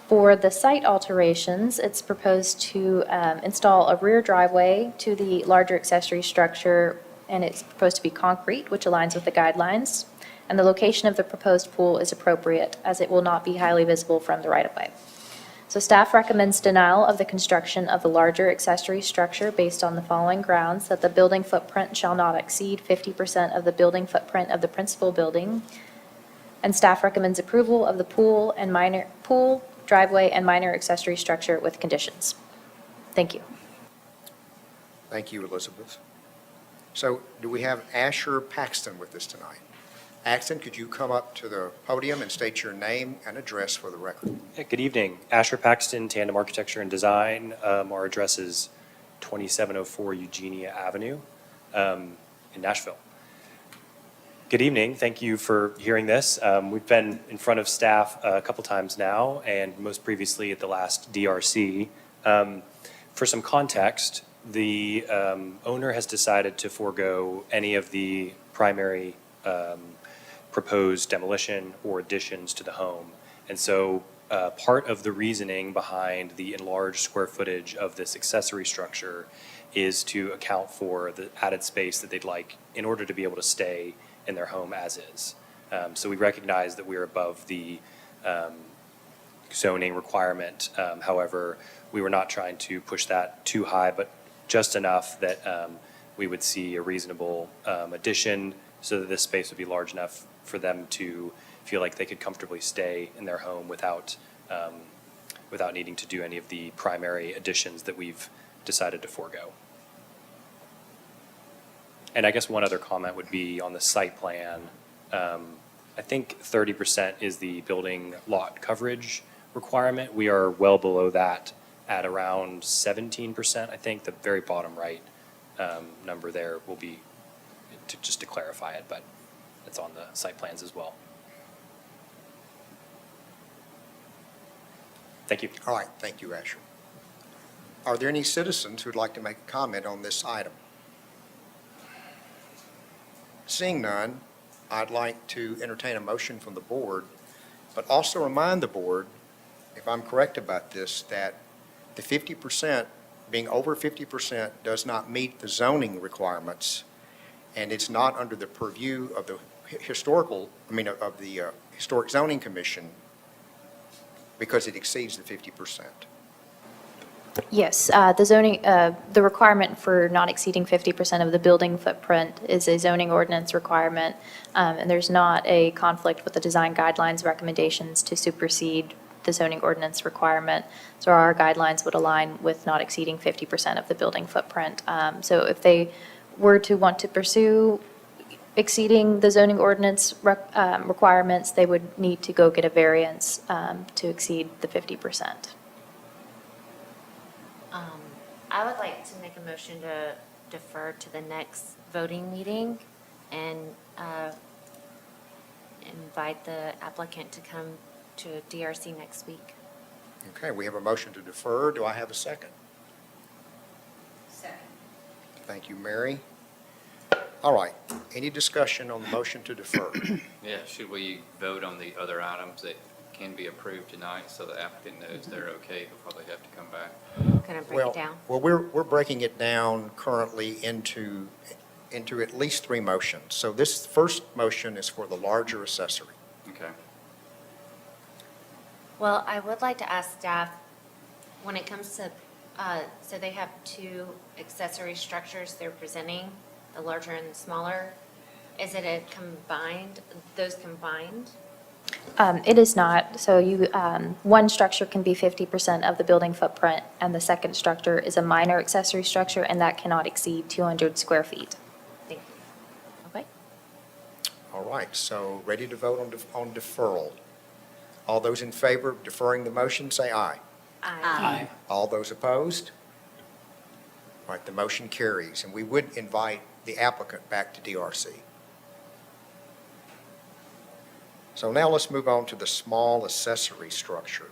For the site alterations, it's proposed to install a rear driveway to the larger accessory structure, and it's proposed to be concrete, which aligns with the guidelines. And the location of the proposed pool is appropriate, as it will not be highly visible from the right-of-way. So staff recommends denial of the construction of the larger accessory structure based on the following grounds: that the building footprint shall not exceed 50% of the building footprint of the principal building. And staff recommends approval of the pool, driveway, and minor accessory structure with conditions. Thank you. Thank you, Elizabeth. So do we have Asher Paxton with us tonight? Axton, could you come up to the podium and state your name and address for the record? Yeah, good evening. Asher Paxton, Tandem Architecture and Design. Our address is 2704 Eugenia Avenue in Nashville. Good evening. Thank you for hearing this. We've been in front of staff a couple times now, and most previously at the last DRC. For some context, the owner has decided to forego any of the primary proposed demolition or additions to the home. And so part of the reasoning behind the enlarged square footage of this accessory structure is to account for the added space that they'd like in order to be able to stay in their home as is. So we recognize that we're above the zoning requirement. However, we were not trying to push that too high, but just enough that we would see a reasonable addition so that this space would be large enough for them to feel like they could comfortably stay in their home without, without needing to do any of the primary additions that we've decided to forego. And I guess one other comment would be on the site plan. I think 30% is the building lot coverage requirement. We are well below that at around 17%. I think the very bottom right number there will be, just to clarify it, but it's on the site plans as well. Thank you. All right, thank you, Asher. Are there any citizens who'd like to make a comment on this item? Seeing none, I'd like to entertain a motion from the board, but also remind the board, if I'm correct about this, that the 50%, being over 50%, does not meet the zoning requirements, and it's not under the purview of the of the Historic Zoning Commission, because it exceeds the 50%. Yes, the zoning, the requirement for not exceeding 50% of the building footprint is a zoning ordinance requirement, and there's not a conflict with the design guidelines recommendations to supersede the zoning ordinance requirement. So our guidelines would align with not exceeding 50% of the building footprint. So if they were to want to pursue exceeding the zoning ordinance requirements, they would need to go get a variance to exceed the 50%. I would like to make a motion to defer to the next voting meeting and invite the applicant to come to DRC next week. Okay, we have a motion to defer. Do I have a second? Second. Thank you, Mary. All right, any discussion on the motion to defer? Yeah, should we vote on the other items that can be approved tonight so the applicant knows they're okay before they have to come back? Kind of break Well, it down. well, we're breaking it down currently into at least three motions. So this first motion is for the larger accessory. Okay. Well, I would like to ask staff, when it comes to, so they have two accessory structures they're presenting, the larger and the smaller. Is it a combined, those combined? It is not. So one structure can be 50% of the building footprint, and the second structure is a minor accessory structure, and that cannot exceed 200 square feet. Thank you. Okay. All right, so ready to vote on deferral. All those in favor of deferring the motion, say aye. Aye. All those opposed? All right, the motion carries, and we would invite the applicant back to DRC. So now let's move on to the small accessory structure.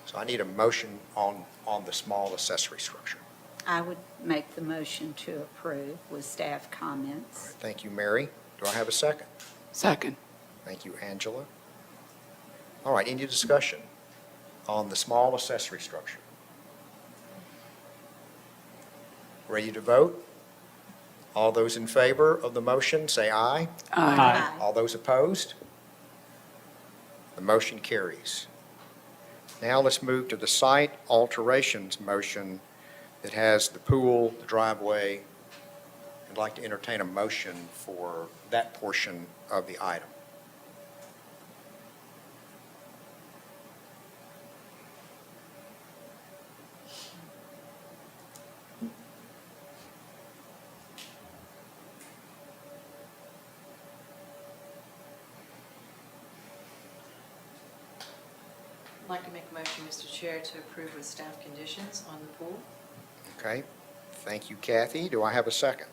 So I need a motion on the small accessory structure. I would make the motion to approve with staff All comments. right, thank you, Mary. Do I have a second? Second. Thank you, Angela. All right, any discussion on the small accessory structure? Ready to vote? All those in favor of the motion, say aye. Aye. All those opposed? The motion carries. Now let's move to the site alterations motion that has the pool, the driveway. I'd like to entertain a motion for that portion of the item. I'd like to make a motion, Mr. Chair, to approve with staff conditions on the pool. Okay, thank you, Kathy. Do I have a second?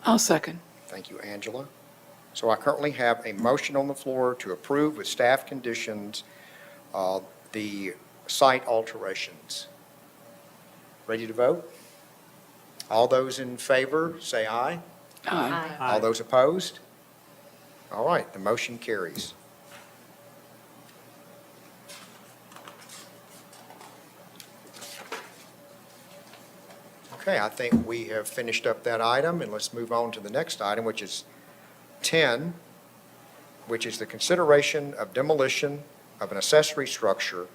I'll second. Thank you, Angela. So I currently have a motion on the floor to approve with staff conditions the site alterations. Ready to vote? All those in favor, say aye. Aye. All those opposed? All right, the motion carries. Okay, I think we have finished up that item, and let's move on to the next item, which is 10, which is the consideration of demolition of an accessory structure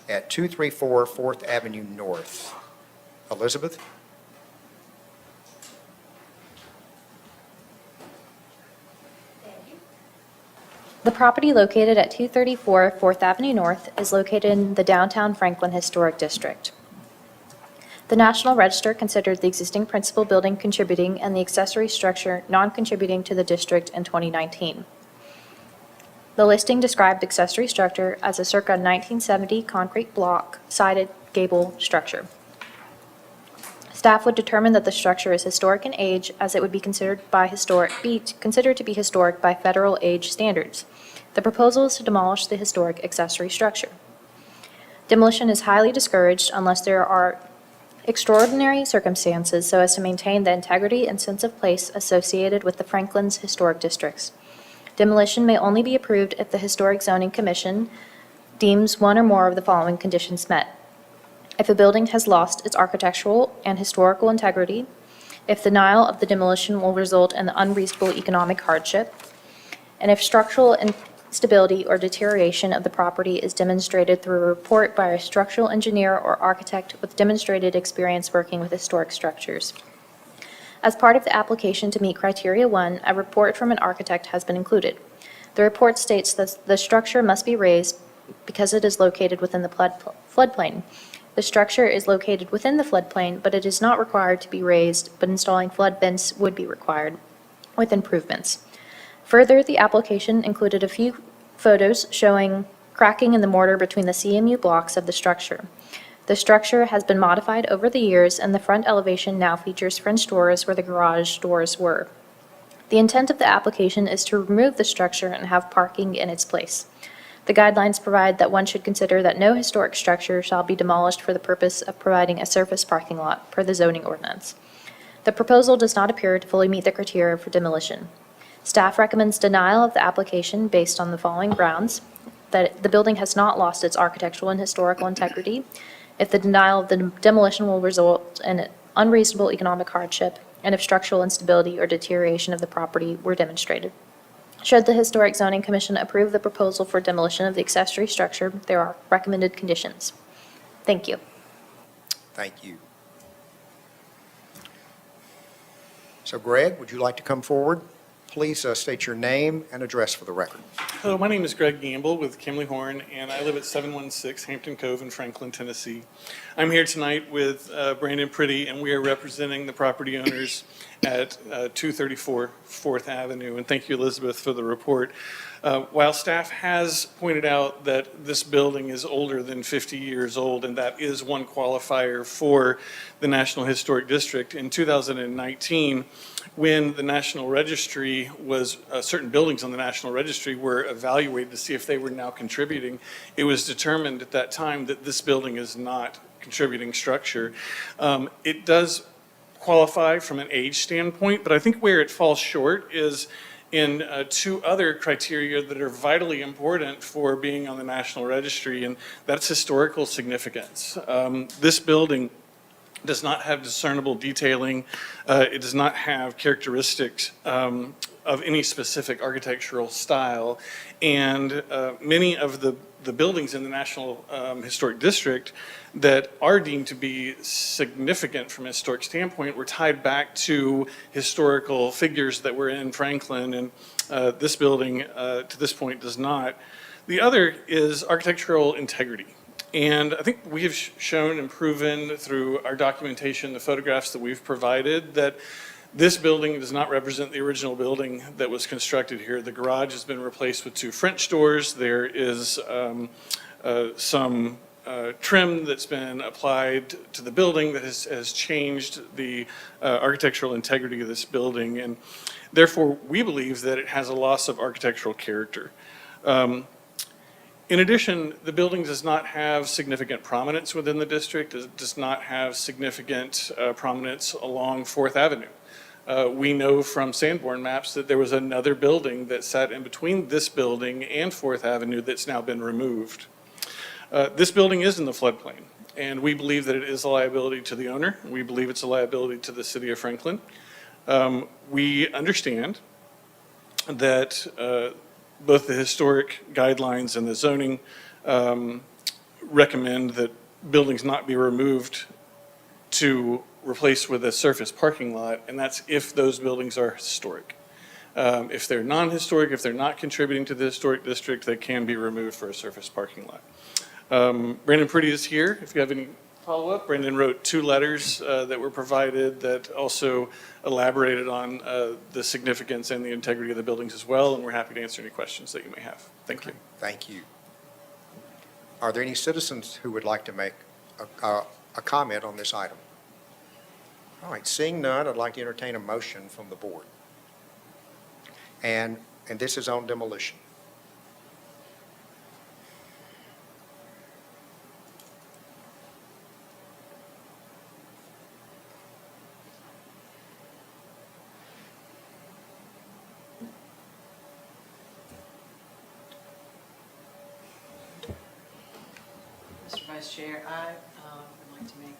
at 234 4th Avenue North. Elizabeth? Thank The property located at 234 Fourth Avenue North is located in the downtown Franklin Historic District. The National Register considered the existing principal building contributing and the accessory structure non-contributing to the district in 2019. The listing described accessory structure as a circa 1970 concrete block sided gable structure. Staff would determine that the structure is historic in age as it would be considered to be historic by federal age standards. The proposal is to demolish the historic accessory structure. Demolition is highly discouraged unless there are extraordinary circumstances so as to maintain the integrity and sense of place associated with the Franklin's historic districts. Demolition may only be approved if the Historic Zoning Commission deems one or more of the following conditions met. If a building has lost its architectural and historical integrity, if denial of the demolition will result in unreasonable economic hardship, and if structural instability or deterioration of the property is demonstrated through a report by a structural engineer or architect with demonstrated experience working with historic structures. As part of the application to meet Criteria 1, a report from an architect has been included. The report states that the structure must be raised because it is located within the floodplain. The structure is located within the floodplain, but it is not required to be raised, but installing flood vents would be required with improvements. Further, the application included a few photos showing cracking in the mortar between the CMU blocks of the structure. The structure has been modified over the years, and the front elevation now features French doors where the garage doors were. The intent of the application is to remove the structure and have parking in its place. The guidelines provide that one should consider that no historic structure shall be demolished for the purpose of providing a surface parking lot per the zoning ordinance. The proposal does not appear to fully meet the criteria for demolition. Staff recommends denial of the application based on the following grounds: that the building has not lost its architectural and historical integrity, if the denial of the demolition will result in unreasonable economic hardship, and if structural instability or deterioration of the property were demonstrated. Should the Historic Zoning Commission approve the proposal for demolition of the accessory structure, there are recommended conditions. Thank you. Thank you. So Greg, would you like to come forward? Please state your name and address for the record. Hello, my name is Greg Gamble with Kimley Horn, and I live at 716 Hampton Cove in Franklin, Tennessee. I'm here tonight with Brandon Pretty, and we are representing the property owners at 234 4th Avenue. And thank you, Elizabeth, for the report. While staff has pointed out that this building is older than 50 years old, and that is one qualifier for the National Historic District, in 2019, when the National Registry was, certain buildings on the National Registry were evaluated to see if they were now contributing, it was determined at that time that this building is not contributing structure. It does qualify from an age standpoint, but I think where it falls short is in two other criteria that are vitally important for being on the National Registry, and that's historical significance. This building does not have discernible detailing. It does not have characteristics of any specific architectural style. And many of the buildings in the National Historic District that are deemed to be significant from a historic standpoint were tied back to historical figures that were in Franklin, and this building to this point does not. The other is architectural integrity. And I think we have shown and proven through our documentation, the photographs that we've provided, that this building does not represent the original building that was constructed here. The garage has been replaced with 2 French doors. There is some trim that's been applied to the building that has changed the architectural integrity of this building. And therefore, we believe that it has a loss of architectural character. In addition, the building does not have significant prominence within the district. It does not have significant prominence along 4th Avenue. We know from Sanborn maps that there was another building that sat in between this building and 4th Avenue that's now been removed. This building is in the floodplain, and we believe that it is a liability to the owner. We believe it's a liability to the city of Franklin. We understand that both the historic guidelines and the zoning recommend that buildings not be removed to replace with a surface parking lot, and that's if those buildings are historic. If they're non-historic, if they're not contributing to the historic district, they can be removed for a surface parking lot. Brandon Priddy is here. If you have any follow-up, Brandon wrote 2 letters that were provided that also elaborated on the significance and the integrity of the buildings as well, and we're happy to answer any questions that you may have. Thank you. Thank you. Are there any citizens who would like to make a comment on this item? All right, seeing none, I'd like to entertain a motion from the board. And this is on demolition. Mr. Vice Chair, I would like to make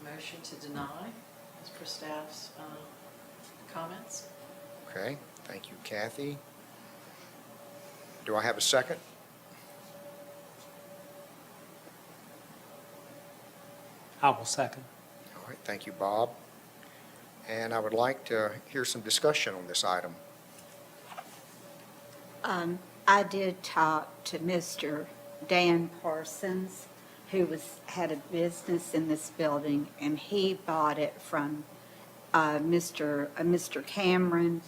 a motion to deny as per staff's comments. Okay, thank you, Kathy. Do I have a second? I will second. All right, thank you, Bob. And I would like to hear some discussion on this item. I did talk to Mr. Dan Parsons, who had a business in this building, and he bought it from Mr. Cameron,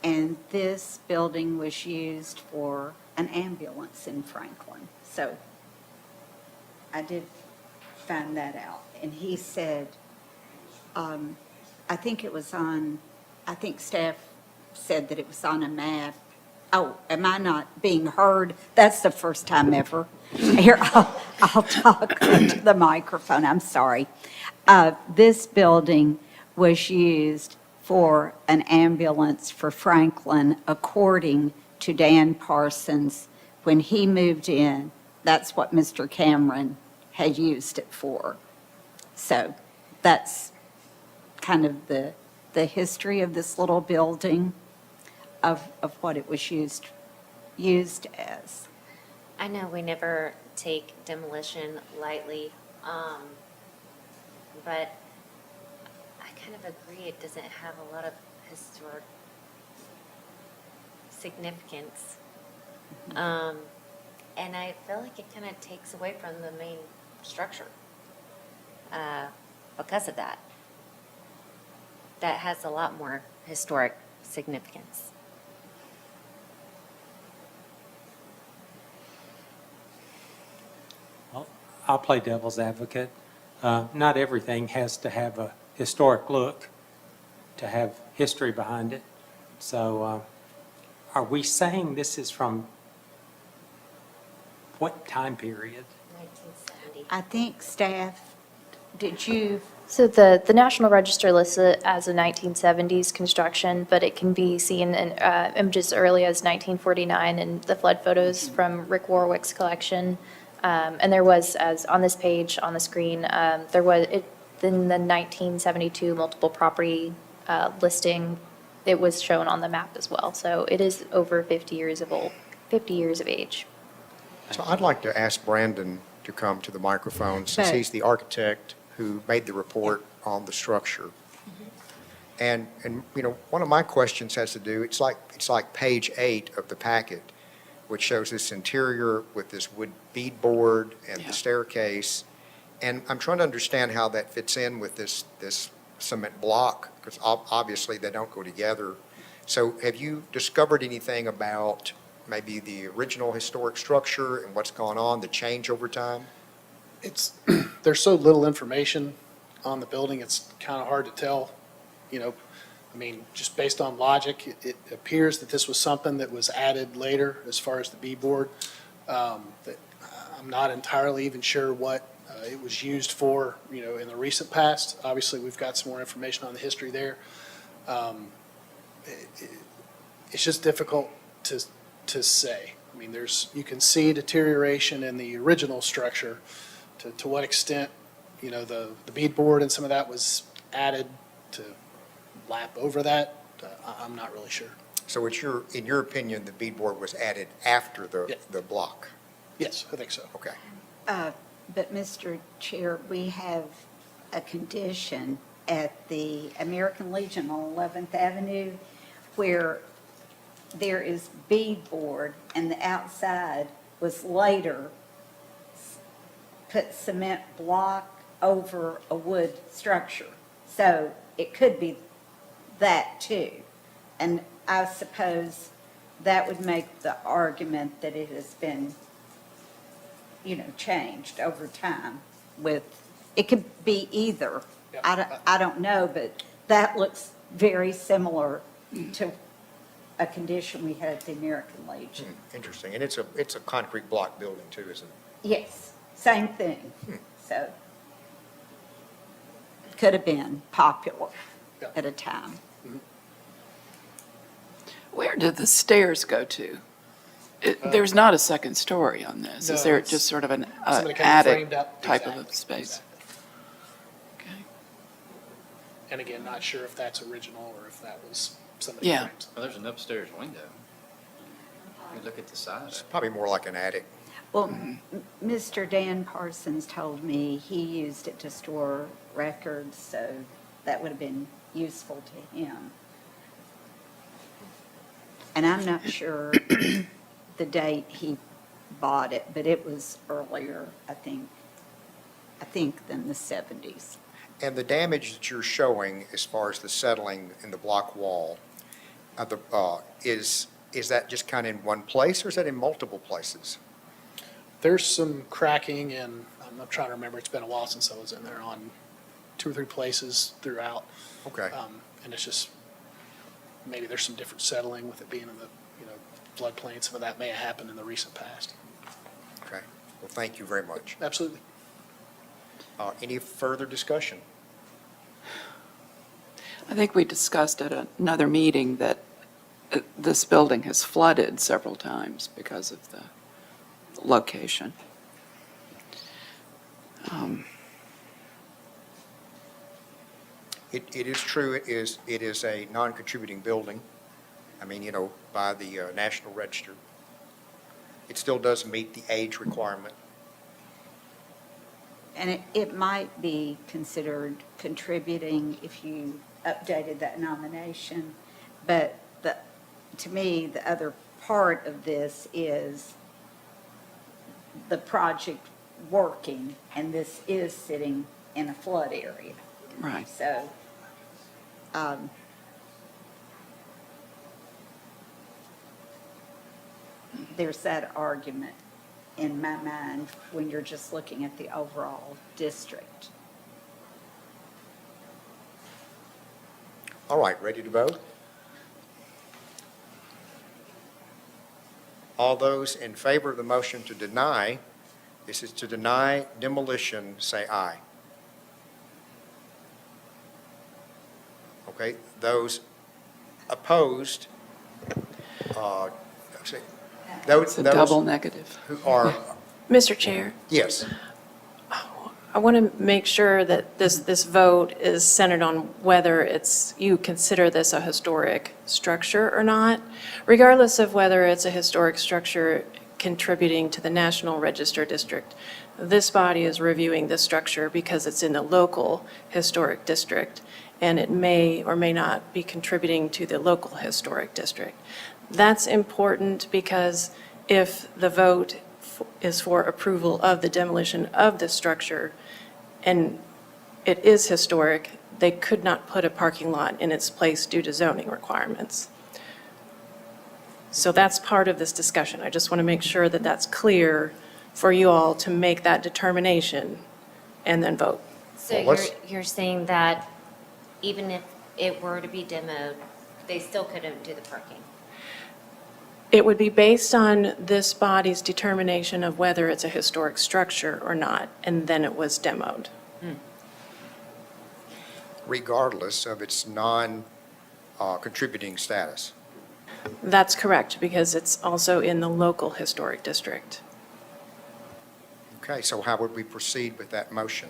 and this building was used for an ambulance in Franklin. So I did find that out. And he said, I think staff said that it was on a map. Oh, am I not being heard? That's the first time ever. Here, I'll talk into the microphone, I'm sorry. This building was used for an ambulance for Franklin, according to Dan Parsons. When he moved in, that's what Mr. Cameron had used it for. So that's kind of the history of this little building, of what it was used as. I know we never take demolition lightly, but I kind of agree it doesn't have a lot of historic significance. And I feel like it kind of takes away from the main structure because of that. That has a lot more historic significance. I'll play devil's advocate. Not everything has to have a historic look to have history behind it. So are we saying this is from what time period? 1970. I think staff, did you? So the National Register lists it as a 1970s construction, but it can be seen in images early as 1949 in the flood photos from Rick Warwick's collection. And there was, as on this page on the screen, there was, in the 1972 multiple property listing, it was shown on the map as well. So it is over 50 years of age. So I'd like to ask Brandon to come to the microphone, since Okay. he's the architect who made the report on the structure. And you know, one of my questions has to do, it's like page 8 of the packet, which shows this interior with this wood beadboard and the staircase. And I'm trying to understand how that fits in with this cement block, because obviously they don't go together. So have you discovered anything about maybe the original historic structure and what's gone on, the change over time? There's so little information on the building, it's kind of hard to tell, you know. I mean, just based on logic, it appears that this was something that was added later as far as the beadboard. That I'm not entirely even sure what it was used for, you know, in the recent past. Obviously, we've got some more information on the history there. It's just difficult to say. I mean, you can see deterioration in the original structure. To what extent, you know, the beadboard and some of that was added to lap over that, I'm not really sure. So in your opinion, the beadboard was added after the block? Yes, I think so. Okay. But Mr. Chair, we have a condition at the American Legion on 11th Avenue where there is beadboard and the outside was later put cement block over a wood structure. So it could be that too. And I suppose that would make the argument that it has been, changed over time with, it could be either. I don't know, but that looks very similar to a condition we had at the American Legion. Interesting. And it's a concrete block building too, isn't it? Yes, same thing. So, could have been popular at a time. Where did the stairs go to? There's not a second story on this. Is No, there it's- just sort of an somebody kind of attic framed up- type of exactly, a space? And again, not sure if that's original or if that was somebody. Yeah. framed. Well, there's an upstairs window. You look at the side. It's probably more like an attic. Well, Mr. Dan Parsons told me he used it to store records, so that would have been useful to him. And I'm not sure the date he bought it, but it was earlier, I think than the 70s. And the damage that you're showing as far as the settling in the block wall, is that just kind of in one place or is that in multiple places? There's some cracking and I'm trying to remember, it's been a while since I was in there, on 2 or 3 places throughout. Okay. And it's just, maybe there's some different settling with it being in the, floodplain. Some of that may have happened in the recent past. Okay. Well, thank you very much. Absolutely. Any further discussion? I think we discussed at another meeting that this building has flooded several times because of the location. It is true, it is a non-contributing building. I mean, by the National Register. It still does meet the age requirement. And it might be considered contributing if you updated that nomination, but to me, the other part of this is the project working, and this is sitting in a flood area. Right. So, there's that argument in my mind when you're just looking at the overall district. All right, ready to vote? All those in favor of the motion to deny, this is to deny demolition, say aye. Okay, those opposed, let's see. It's a double negative. Who are, Mr. Chair, yes, I want to make sure that this vote is centered on whether you consider this a historic structure or not, regardless of whether it's a historic structure contributing to the National Register District. This body is reviewing this structure because it's in the local historic district, and it may or may not be contributing to the local historic district. That's important because if the vote is for approval of the demolition of the structure, and it is historic, they could not put a parking lot in its place due to zoning requirements. So that's part of this discussion. I just want to make sure that that's clear for you all to make that determination and then vote. So Well, you're saying that even if it were to be demoed, they still couldn't do the parking? It would be based on this body's determination of whether it's a historic structure or not, and then it was demoed. regardless of its non-contributing status. That's correct, because it's also in the local historic district. Okay, so how would we proceed with that motion?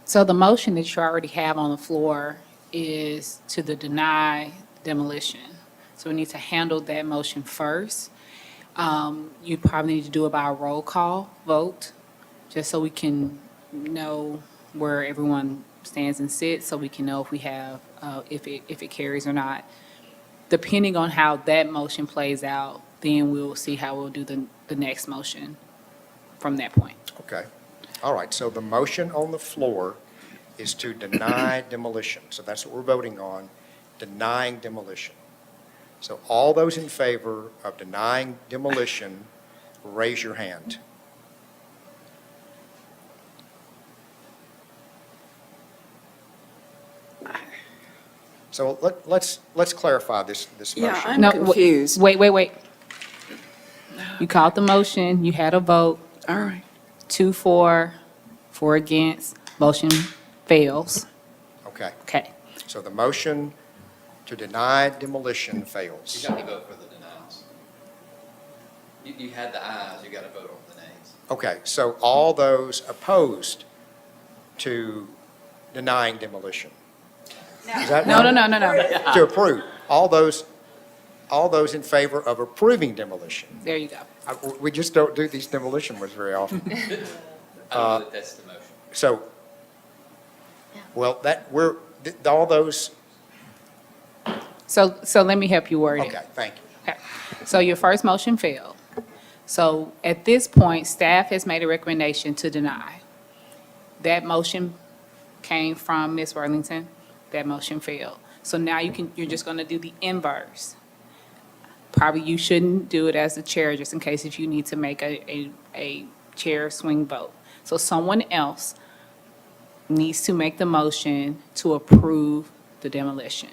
So the motion that you already have on the floor is to deny demolition. So we need to handle that motion first. You probably need to do it by a roll call vote, just so we can know where everyone stands and sits, so we can know if we have, if it carries or not. Depending on how that motion plays out, then we'll see how we'll do the next motion from that point. Okay. All right, so the motion on the floor is to deny demolition. So that's what we're voting on, denying demolition. So all those in favor of denying demolition, raise your hand. So let's clarify this motion. Yeah, I'm No, confused. Wait. You called the motion, you had a vote, All right. 2 for, 4 against, motion fails. Okay, Okay. so the motion to deny demolition fails. You got to vote for the denials. You had the ayes, you got to vote on the nays. Okay, so all those opposed to denying demolition? Is that No. right? To approve. All those in favor of approving demolition? There you go. We just don't do these demolition ones very often. I know that that's the motion. So, well, all those, So let me help you word it. okay, thank you. Okay. So your first motion failed. So at this point, staff has made a recommendation to deny. That motion came from Ms. Worthington. That motion failed. So now you're just going to do the inverse. Probably you shouldn't do it as the chair, just in case if you need to make a chair swing vote. So someone else needs to make the motion to approve the demolition.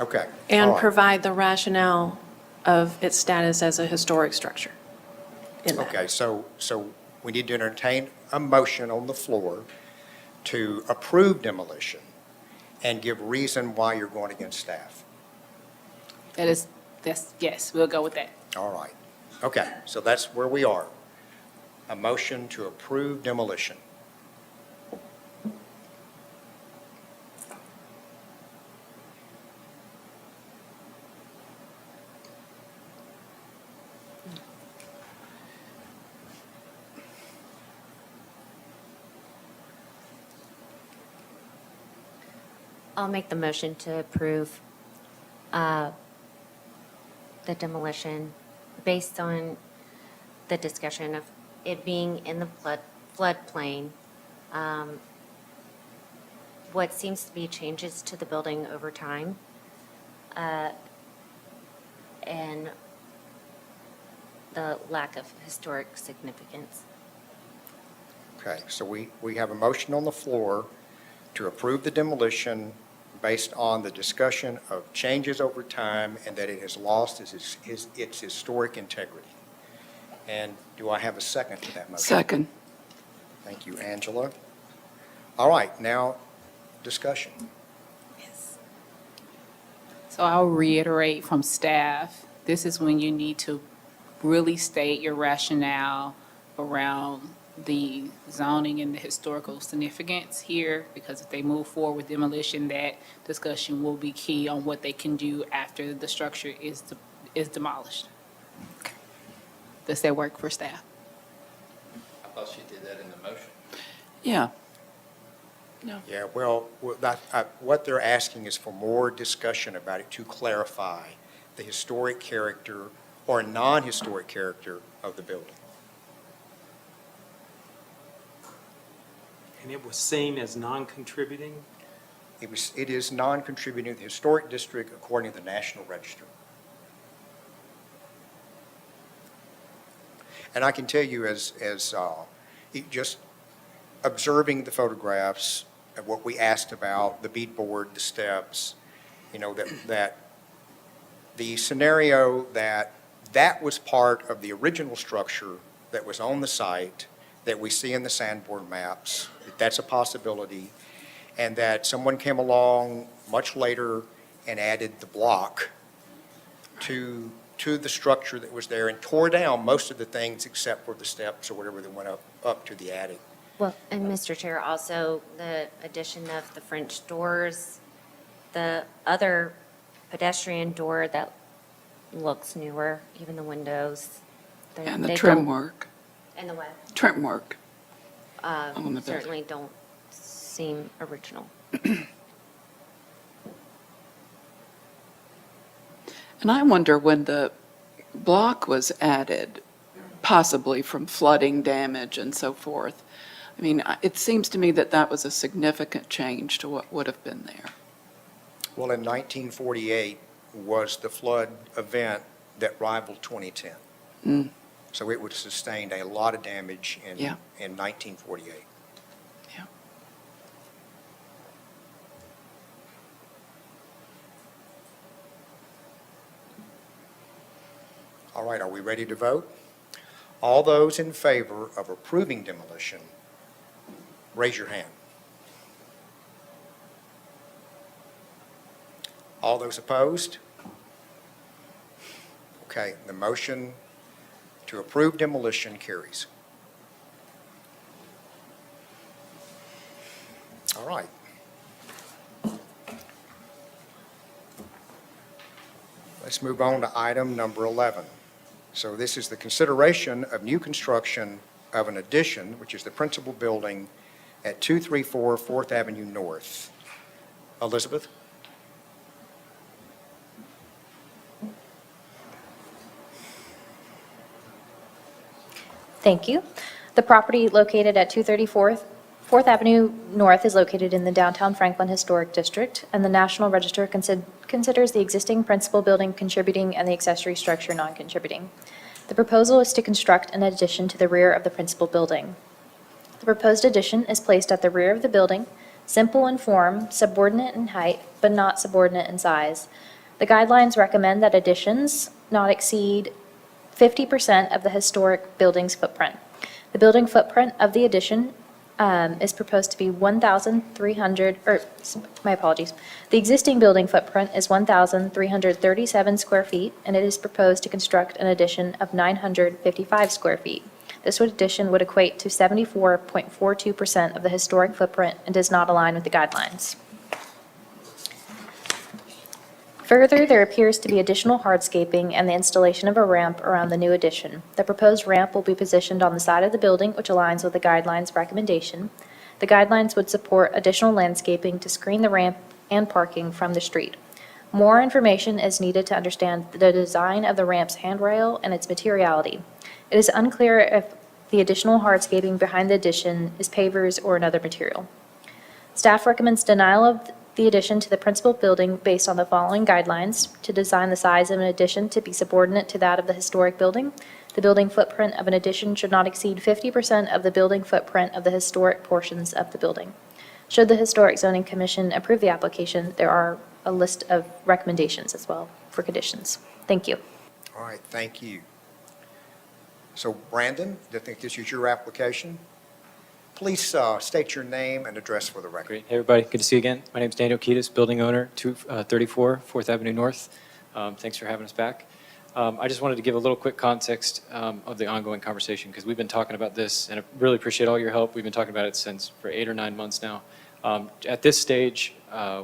Okay. all And right. provide the rationale of its status as a historic structure in that. Okay, so we need to entertain a motion on the floor to approve demolition and give reason why you're going against staff. Yes, we'll go with that. All right. Okay, so that's where we are. A motion to approve demolition. I'll make the motion to approve the demolition based on the discussion of it being in the floodplain. What seems to be changes to the building over time, and the lack of historic significance. Okay, so we have a motion on the floor to approve the demolition based on the discussion of changes over time and that it has lost its historic integrity. And do I have a second to that motion? Second. Thank you, Angela. All right, now, discussion. So I'll reiterate from staff, this is when you need to really state your rationale around the zoning and the historical significance here, because if they move forward with demolition, that discussion will be key on what they can do after the structure is demolished. Does that work for staff? I thought she did that in the motion. Yeah. Yeah, well, what they're asking is for more discussion about it to clarify the historic character or non-historic character of the building. And it was seen as non-contributing? It is non-contributing to the historic district according to the National Register. And I can tell you just observing the photographs of what we asked about, the beadboard, the steps, that the scenario that was part of the original structure that was on the site that we see in the Sanborn maps, that's a possibility, and that someone came along much later and added the block to the structure that was there and tore down most of the things except for the steps or whatever that went up to the attic. Well, and Mr. Chair, also the addition of the French doors, the other pedestrian door that looks newer, even the windows. And the they trim don't- work. And the what? Trim work. on the building. Certainly don't seem original. And I wonder when the block was added, possibly from flooding damage and so forth. I mean, it seems to me that that was a significant change to what would have been there. Well, in 1948 was the flood event that rivaled 2010. Mm. So it would have sustained a lot of damage in Yeah. 1948. Yeah. All right, are we ready to vote? All those in favor of approving demolition, raise your hand. All those opposed? Okay, the motion to approve demolition carries. All right. Let's move on to item number 11. So this is the consideration of new construction of an addition, which is the principal building at 234 4th Avenue North. Elizabeth? Thank you. The property located at 234 4th Avenue North is located in the downtown Franklin Historic District, and the National Register considers the existing principal building contributing and the accessory structure non-contributing. The proposal is to construct an addition to the rear of the principal building. The proposed addition is placed at the rear of the building, simple in form, subordinate in height, but not subordinate in size. The guidelines recommend that additions not exceed 50% of the historic building's footprint. The building footprint of the addition is proposed to be 1,300, my apologies. The existing building footprint is 1,337 square feet, and it is proposed to construct an addition of 955 square feet. This addition would equate to 74.42% of the historic footprint and does not align with the guidelines. Further, there appears to be additional hardscaping and the installation of a ramp around the new addition. The proposed ramp will be positioned on the side of the building, which aligns with the guidelines recommendation. The guidelines would support additional landscaping to screen the ramp and parking from the street. More information is needed to understand the design of the ramp's handrail and its materiality. It is unclear if the additional hardscaping behind the addition is pavers or another material. Staff recommends denial of the addition to the principal building based on the following guidelines: to design the size of an addition to be subordinate to that of the historic building. The building footprint of an addition should not exceed 50% of the building footprint of the historic portions of the building. Should the Historic Zoning Commission approve the application, there are a list of recommendations as well for conditions. Thank you. All right, thank you. So Brandon, I think this is your application. Please state your name and address for the record. Great. Hey, everybody. Good to see you again. My name is Daniel Kiedis, building owner, 234 4th Avenue North. Thanks for having us back. I just wanted to give a little quick context of the ongoing conversation, because we've been talking about this, and I really appreciate all your help. We've been talking about it for 8 or 9 months now. At this stage,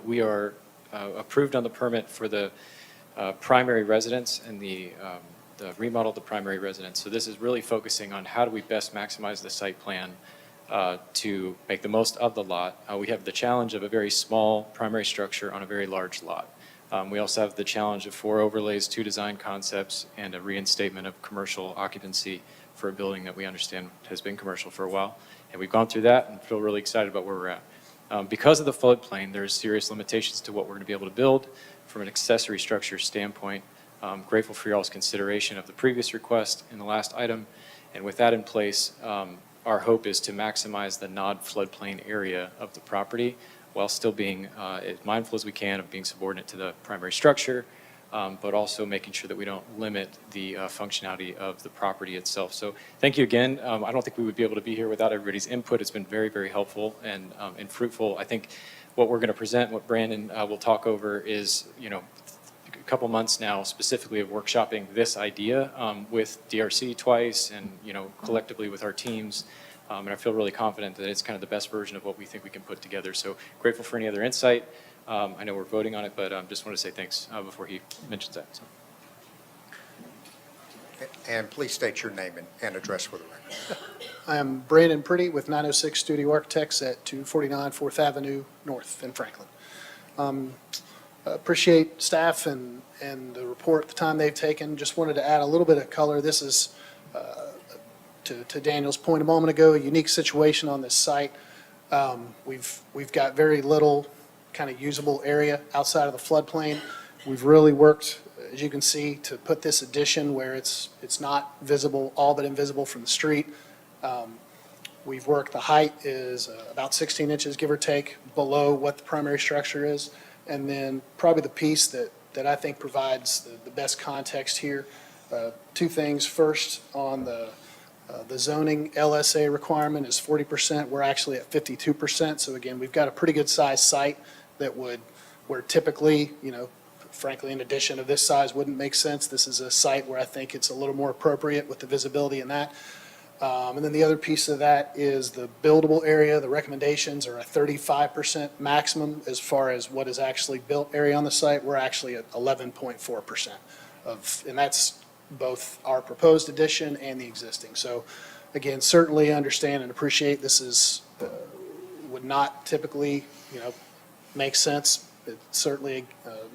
we are approved on the permit for the primary residence and the remodel of the primary residence. So this is really focusing on how do we best maximize the site plan to make the most of the lot. We have the challenge of a very small primary structure on a very large lot. We also have the challenge of 4 overlays, 2 design concepts, and a reinstatement of commercial occupancy for a building that we understand has been commercial for a while. And we've gone through that and feel really excited about where we're at. Because of the floodplain, there's serious limitations to what we're going to be able to build from an accessory structure standpoint. Grateful for y'all's consideration of the previous request in the last item. And with that in place, our hope is to maximize the non-floodplain area of the property while still being as mindful as we can of being subordinate to the primary structure, but also making sure that we don't limit the functionality of the property itself. So thank you again. I don't think we would be able to be here without everybody's input. It's been very, very helpful and fruitful. I think what we're going to present, what Brandon will talk over is, a couple months now specifically of workshopping this idea with DRC twice and, collectively with our teams. And I feel really confident that it's kind of the best version of what we think we can put together. So grateful for any other insight. I know we're voting on it, but just want to say thanks before he mentions that. So. And please state your name and address for the record. I'm Brandon Pretty with 906 Studio Architects at 249 4th Avenue North in Franklin. Appreciate staff and the report, the time they've taken. Just wanted to add a little bit of color. This is, to Daniel's point a moment ago, a unique situation on this site. We've got very little kind of usable area outside of the floodplain. We've really worked, as you can see, to put this addition where it's not visible, all but invisible from the street. We've worked, the height is about 16 inches, give or take, below what the primary structure is. And then probably the piece that I think provides the best context here, two things. First, on the zoning LSA requirement is 40%. We're actually at 52%. So again, we've got a pretty good sized site that where typically, frankly, an addition of this size wouldn't make sense. This is a site where I think it's a little more appropriate with the visibility in that. And then the other piece of that is the buildable area. The recommendations are a 35% maximum as far as what is actually built area on the site. We're actually at 11.4% and that's both our proposed addition and the existing. So again, certainly understand and appreciate this is, would not typically, make sense. It's certainly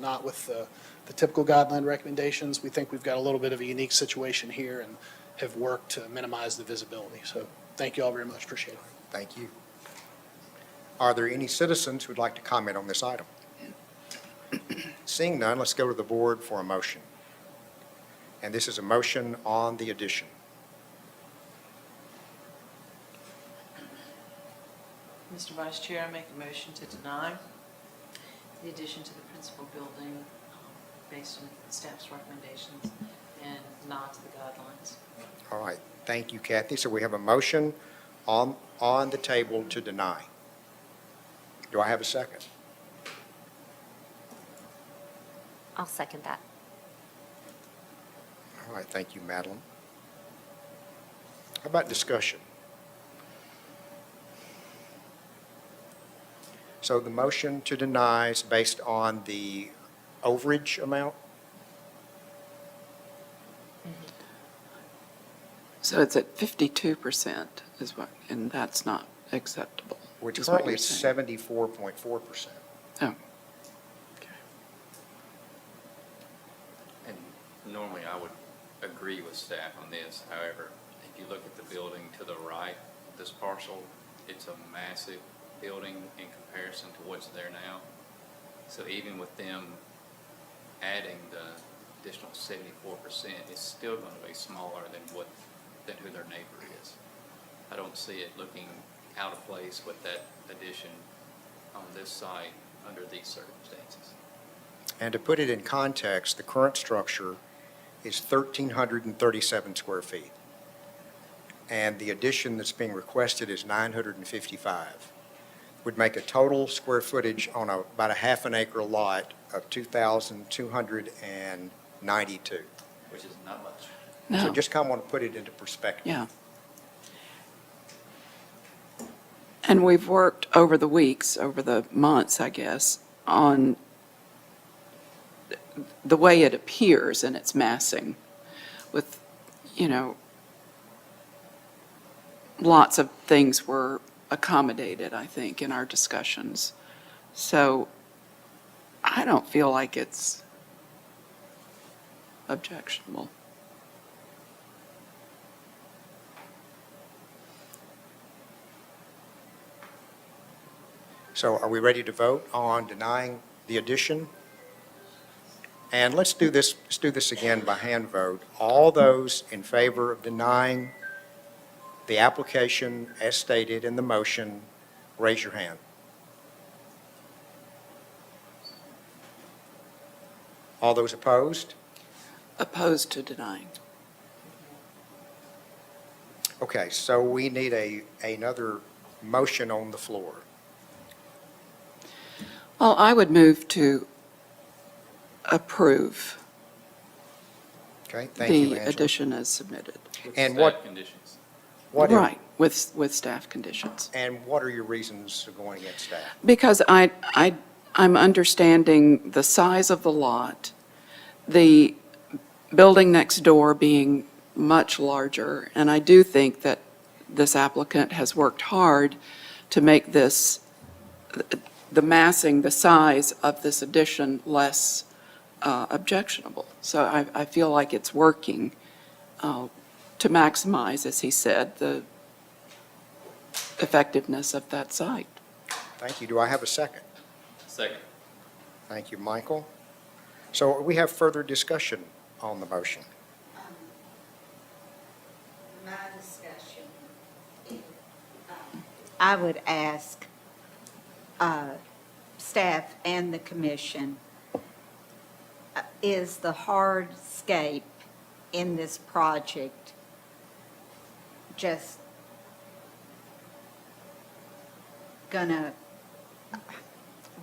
not with the typical guideline recommendations. We think we've got a little bit of a unique situation here and have worked to minimize the visibility. So thank you all very much. Appreciate it. Thank you. Are there any citizens who would like to comment on this item? Seeing none, let's go to the board for a motion. And this is a motion on the addition. Mr. Vice Chair, I make a motion to deny the addition to the principal building based on staff's recommendations and not to the guidelines. All right, thank you, Kathy. So we have a motion on the table to deny. Do I have a second? I'll second that. All right, thank you, Madeline. How about discussion? So the motion to deny is based on the overage amount? So it's at 52% is what, and that's not acceptable. Which is what currently you're is saying. 74.4%. Oh, And normally I would agree with staff on this. However, if you look at the building to the right, this parcel, it's a massive building in comparison to what's there now. So even with them adding the additional 74%, it's still going to be smaller than who their neighbor is. I don't see it looking out of place with that addition on this site under these circumstances. And to put it in context, the current structure is 1,337 square feet. And the addition that's being requested is 955. Would make a total square footage on about a half an acre lot of 2,292. Which is not much. So no, just kind of want to put it into perspective. yeah. And we've worked over the weeks, over the months, I guess, on the way it appears in its massing with, lots of things were accommodated, I think, in our discussions. So I don't feel like it's objectionable. So are we ready to vote on denying the addition? And let's do this again by hand vote. All those in favor of denying the application as stated in the motion, raise your hand. All those opposed? Opposed to denying. Okay, so we need another motion on the floor. Well, I would move to approve Okay, thank you, the Angela. addition as submitted. With And staff what- conditions. Right, with staff conditions. And what are your reasons for going against that? Because I'm understanding the size of the lot, the building next door being much larger, and I do think that this applicant has worked hard to make this, the massing, the size of this addition less objectionable. So I feel like it's working to maximize, as he said, the effectiveness of that site. Thank you. Do I have a second? Second. Thank you, Michael. So we have further discussion on the motion. My discussion, I would ask staff and the commission, is the hardscape in this project just gonna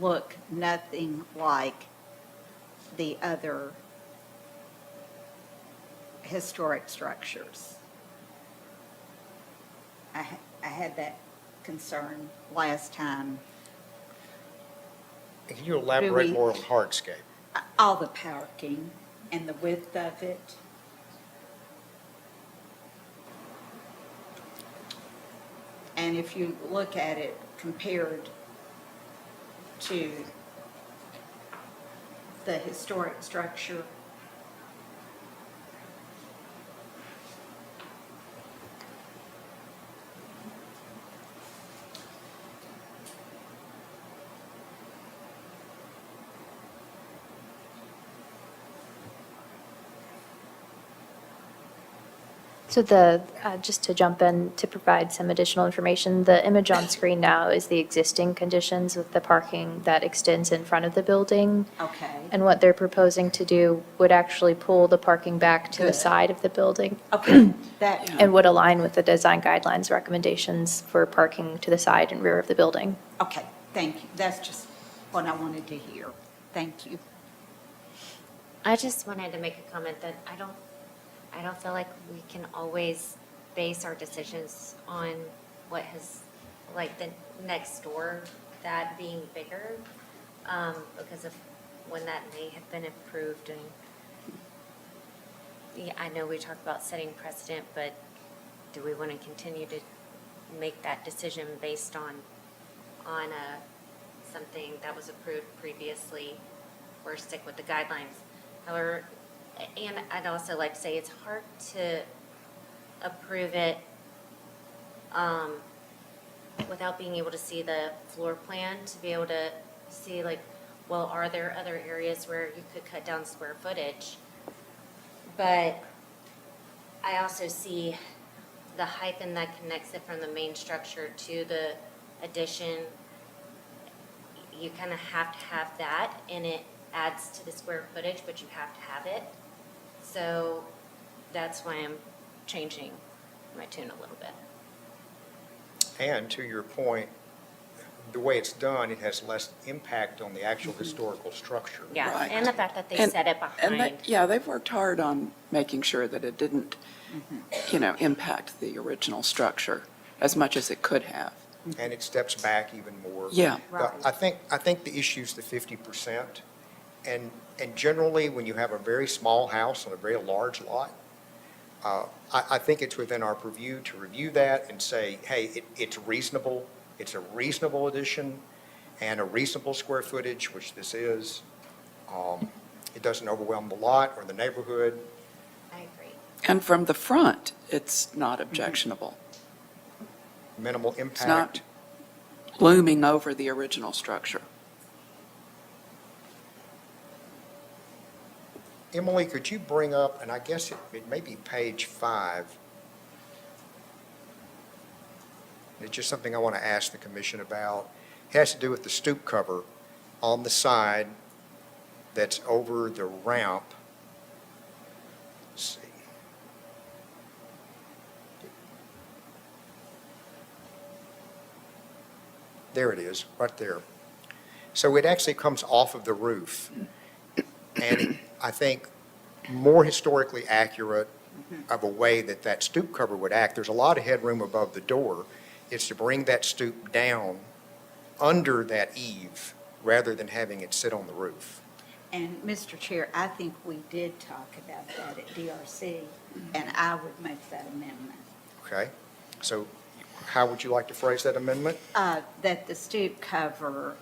look nothing like the other historic structures? I had that concern last time. Can you elaborate we- more on hardscape? All the parking and the width of it. And if you look at it compared to the historic structure, So just to jump in to provide some additional information, the image on screen now is the existing conditions with the parking that extends in front of the building. okay. And what they're proposing to do would actually pull the parking back to the Good. side of the building. Okay, that, And would align with the design guidelines recommendations for parking to the side and rear of the building. okay, thank you. That's just what I wanted to hear. Thank you. I just wanted to make a comment that I don't feel like we can always base our decisions on what has, like, the next door, that being bigger, because of when that may have been approved. And yeah, I know we talked about setting precedent, but do we want to continue to make that decision based on something that was approved previously, or stick with the guidelines? However, and I'd also like to say it's hard to approve it without being able to see the floor plan, to be able to see, like, well, are there other areas where you could cut down square footage? But I also see the hyphen that connects it from the main structure to the addition. You kind of have to have that, and it adds to the square footage, but you have to have it. So that's why I'm changing my tune a little bit. And to your point, the way it's done, it has less impact on the actual historical structure. Yeah, Right. and the fact that they And- set it And behind. yeah, they've worked hard on making sure that it didn't, impact the original structure as much as it could have. And it steps back even more. Yeah. But I think the issue's the 50%. And generally, when you have a very small house on a very large lot, I think it's within our purview to review that and say, hey, it's reasonable, it's a reasonable addition and a reasonable square footage, which this is. It doesn't overwhelm the lot or the neighborhood. I agree. And from the front, it's not objectionable. Minimal It's not impact. looming over the original structure. Emily, could you bring up, and I guess it may be page 5. It's just something I want to ask the commission about. It has to do with the stoop cover on the side that's over the ramp. Let's see. There it is, right there. So it actually comes off of the roof. And I think more historically accurate of a way that that stoop cover would act. There's a lot of headroom above the door. It's to bring that stoop down under that eave rather than having it sit on the roof. And Mr. Chair, I think we did talk about that at DRC, and I would make that amendment. Okay? So How would you like to phrase that amendment? That the stoop cover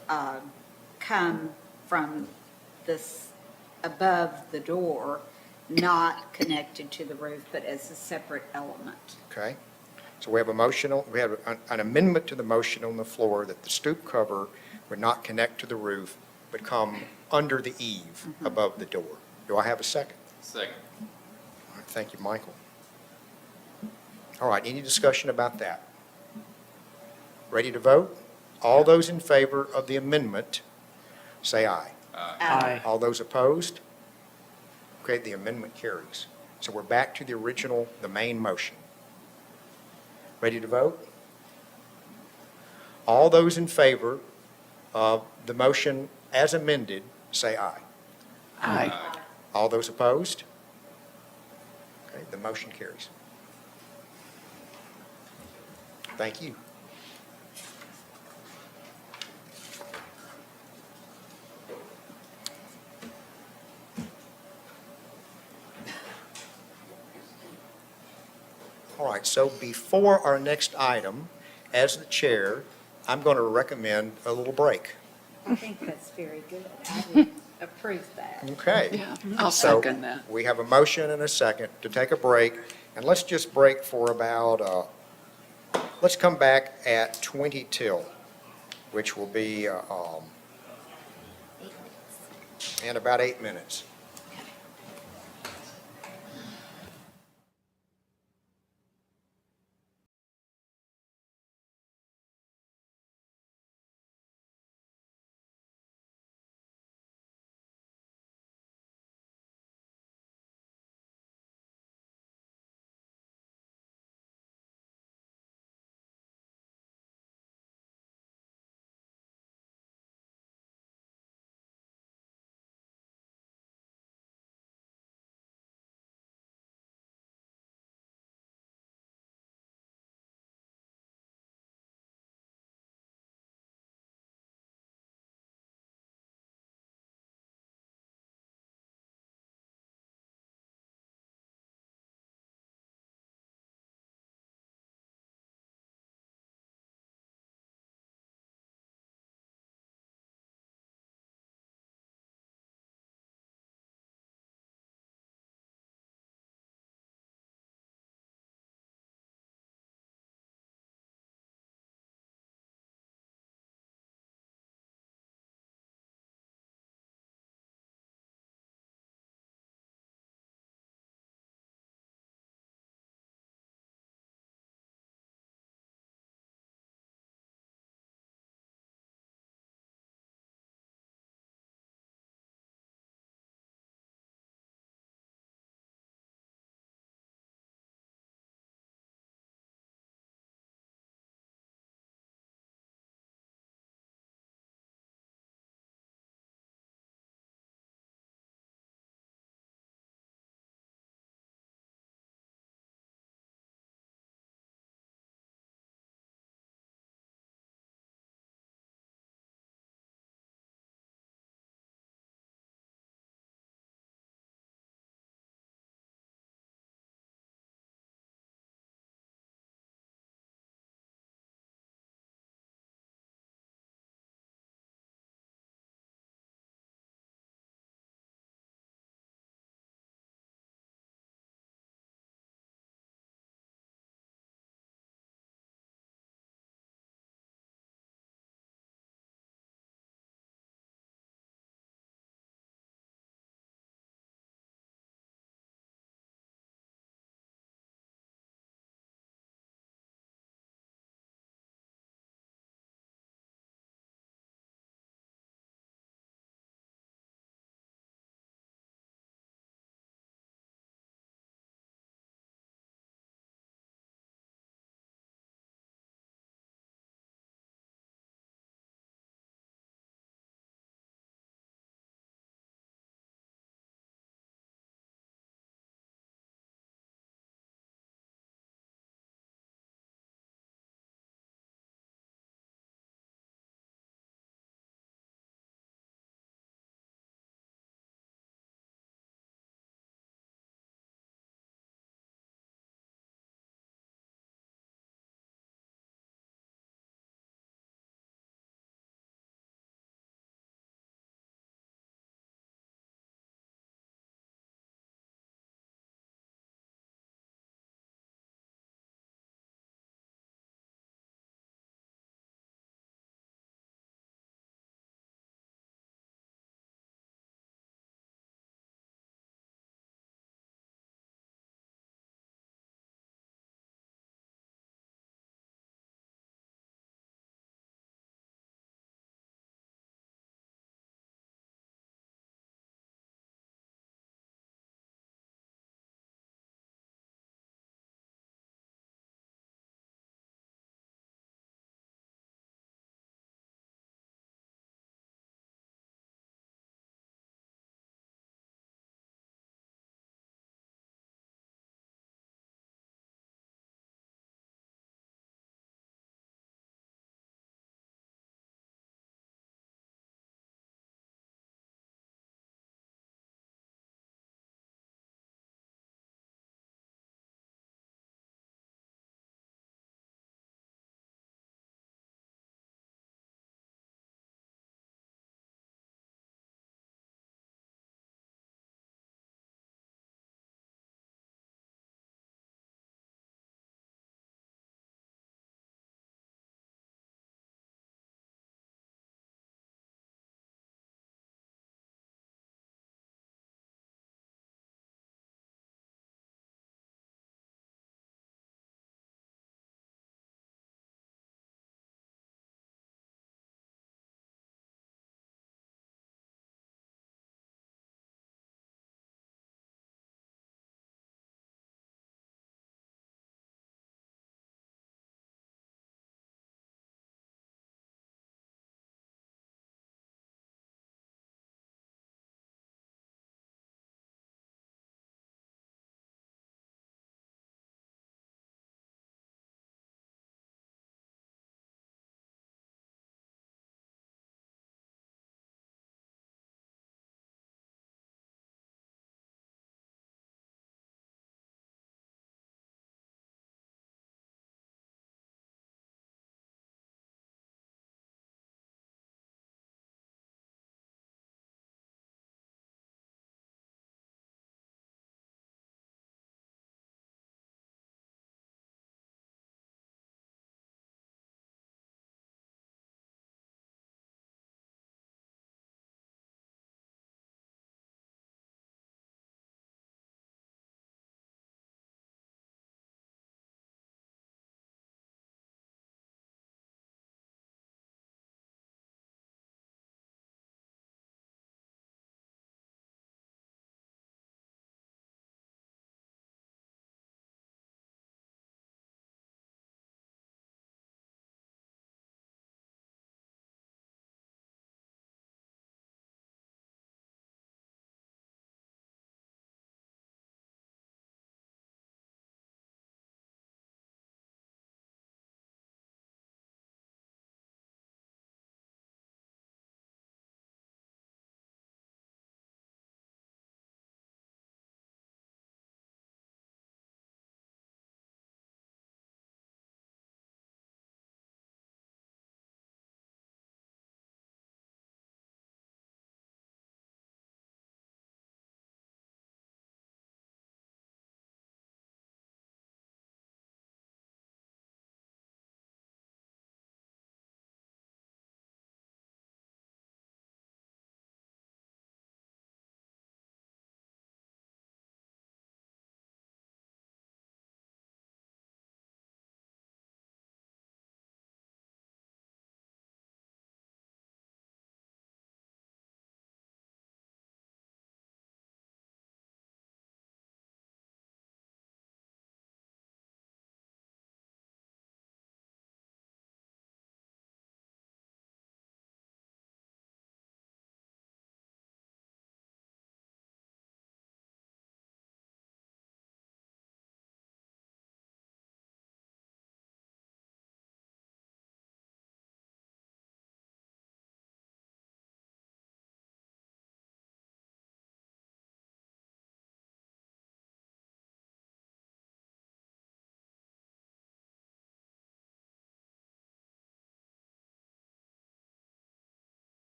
come from this, above the door, not connected to the roof, but as a separate element. Okay? So we have we have an amendment to the motion on the floor that the stoop cover would not connect to the roof, but come under the eave above the door. Do I have a second? Second. All right, thank you, Michael. All right, any discussion about that? Ready to vote? All those in favor of the amendment, say aye. Aye. All those opposed? Okay, the amendment carries. So we're back to the original, the main motion. Ready to vote? All those in favor of the motion as amended, say aye. Aye. All those opposed? Okay, the motion carries. Thank you. All right, so before our next item, as the chair, I'm going to recommend a little break. I think that's very good. I would approve that. Okay. Yeah, I'll So second that. we have a motion and a second to take a break, and let's just break for about, let's come back at 20 till, which will be in about 8 minutes.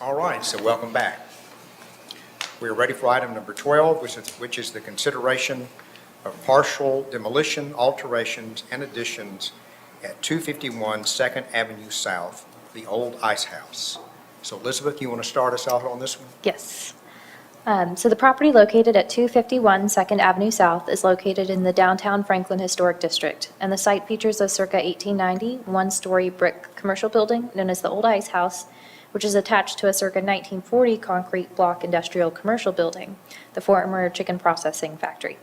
All right, so welcome back. We are ready for item number 12, which is the consideration of partial demolition, alterations, and additions at 251 Second Avenue South, the old Ice House. So Elizabeth, you want to start us out on this one? Yes. So the property located at 251 Second Avenue South is located in the downtown Franklin Historic District, and the site features a circa 1890 one-story brick commercial building known as the Old Ice House, which is attached to a circa 1940 concrete block industrial commercial building, the former chicken processing factory.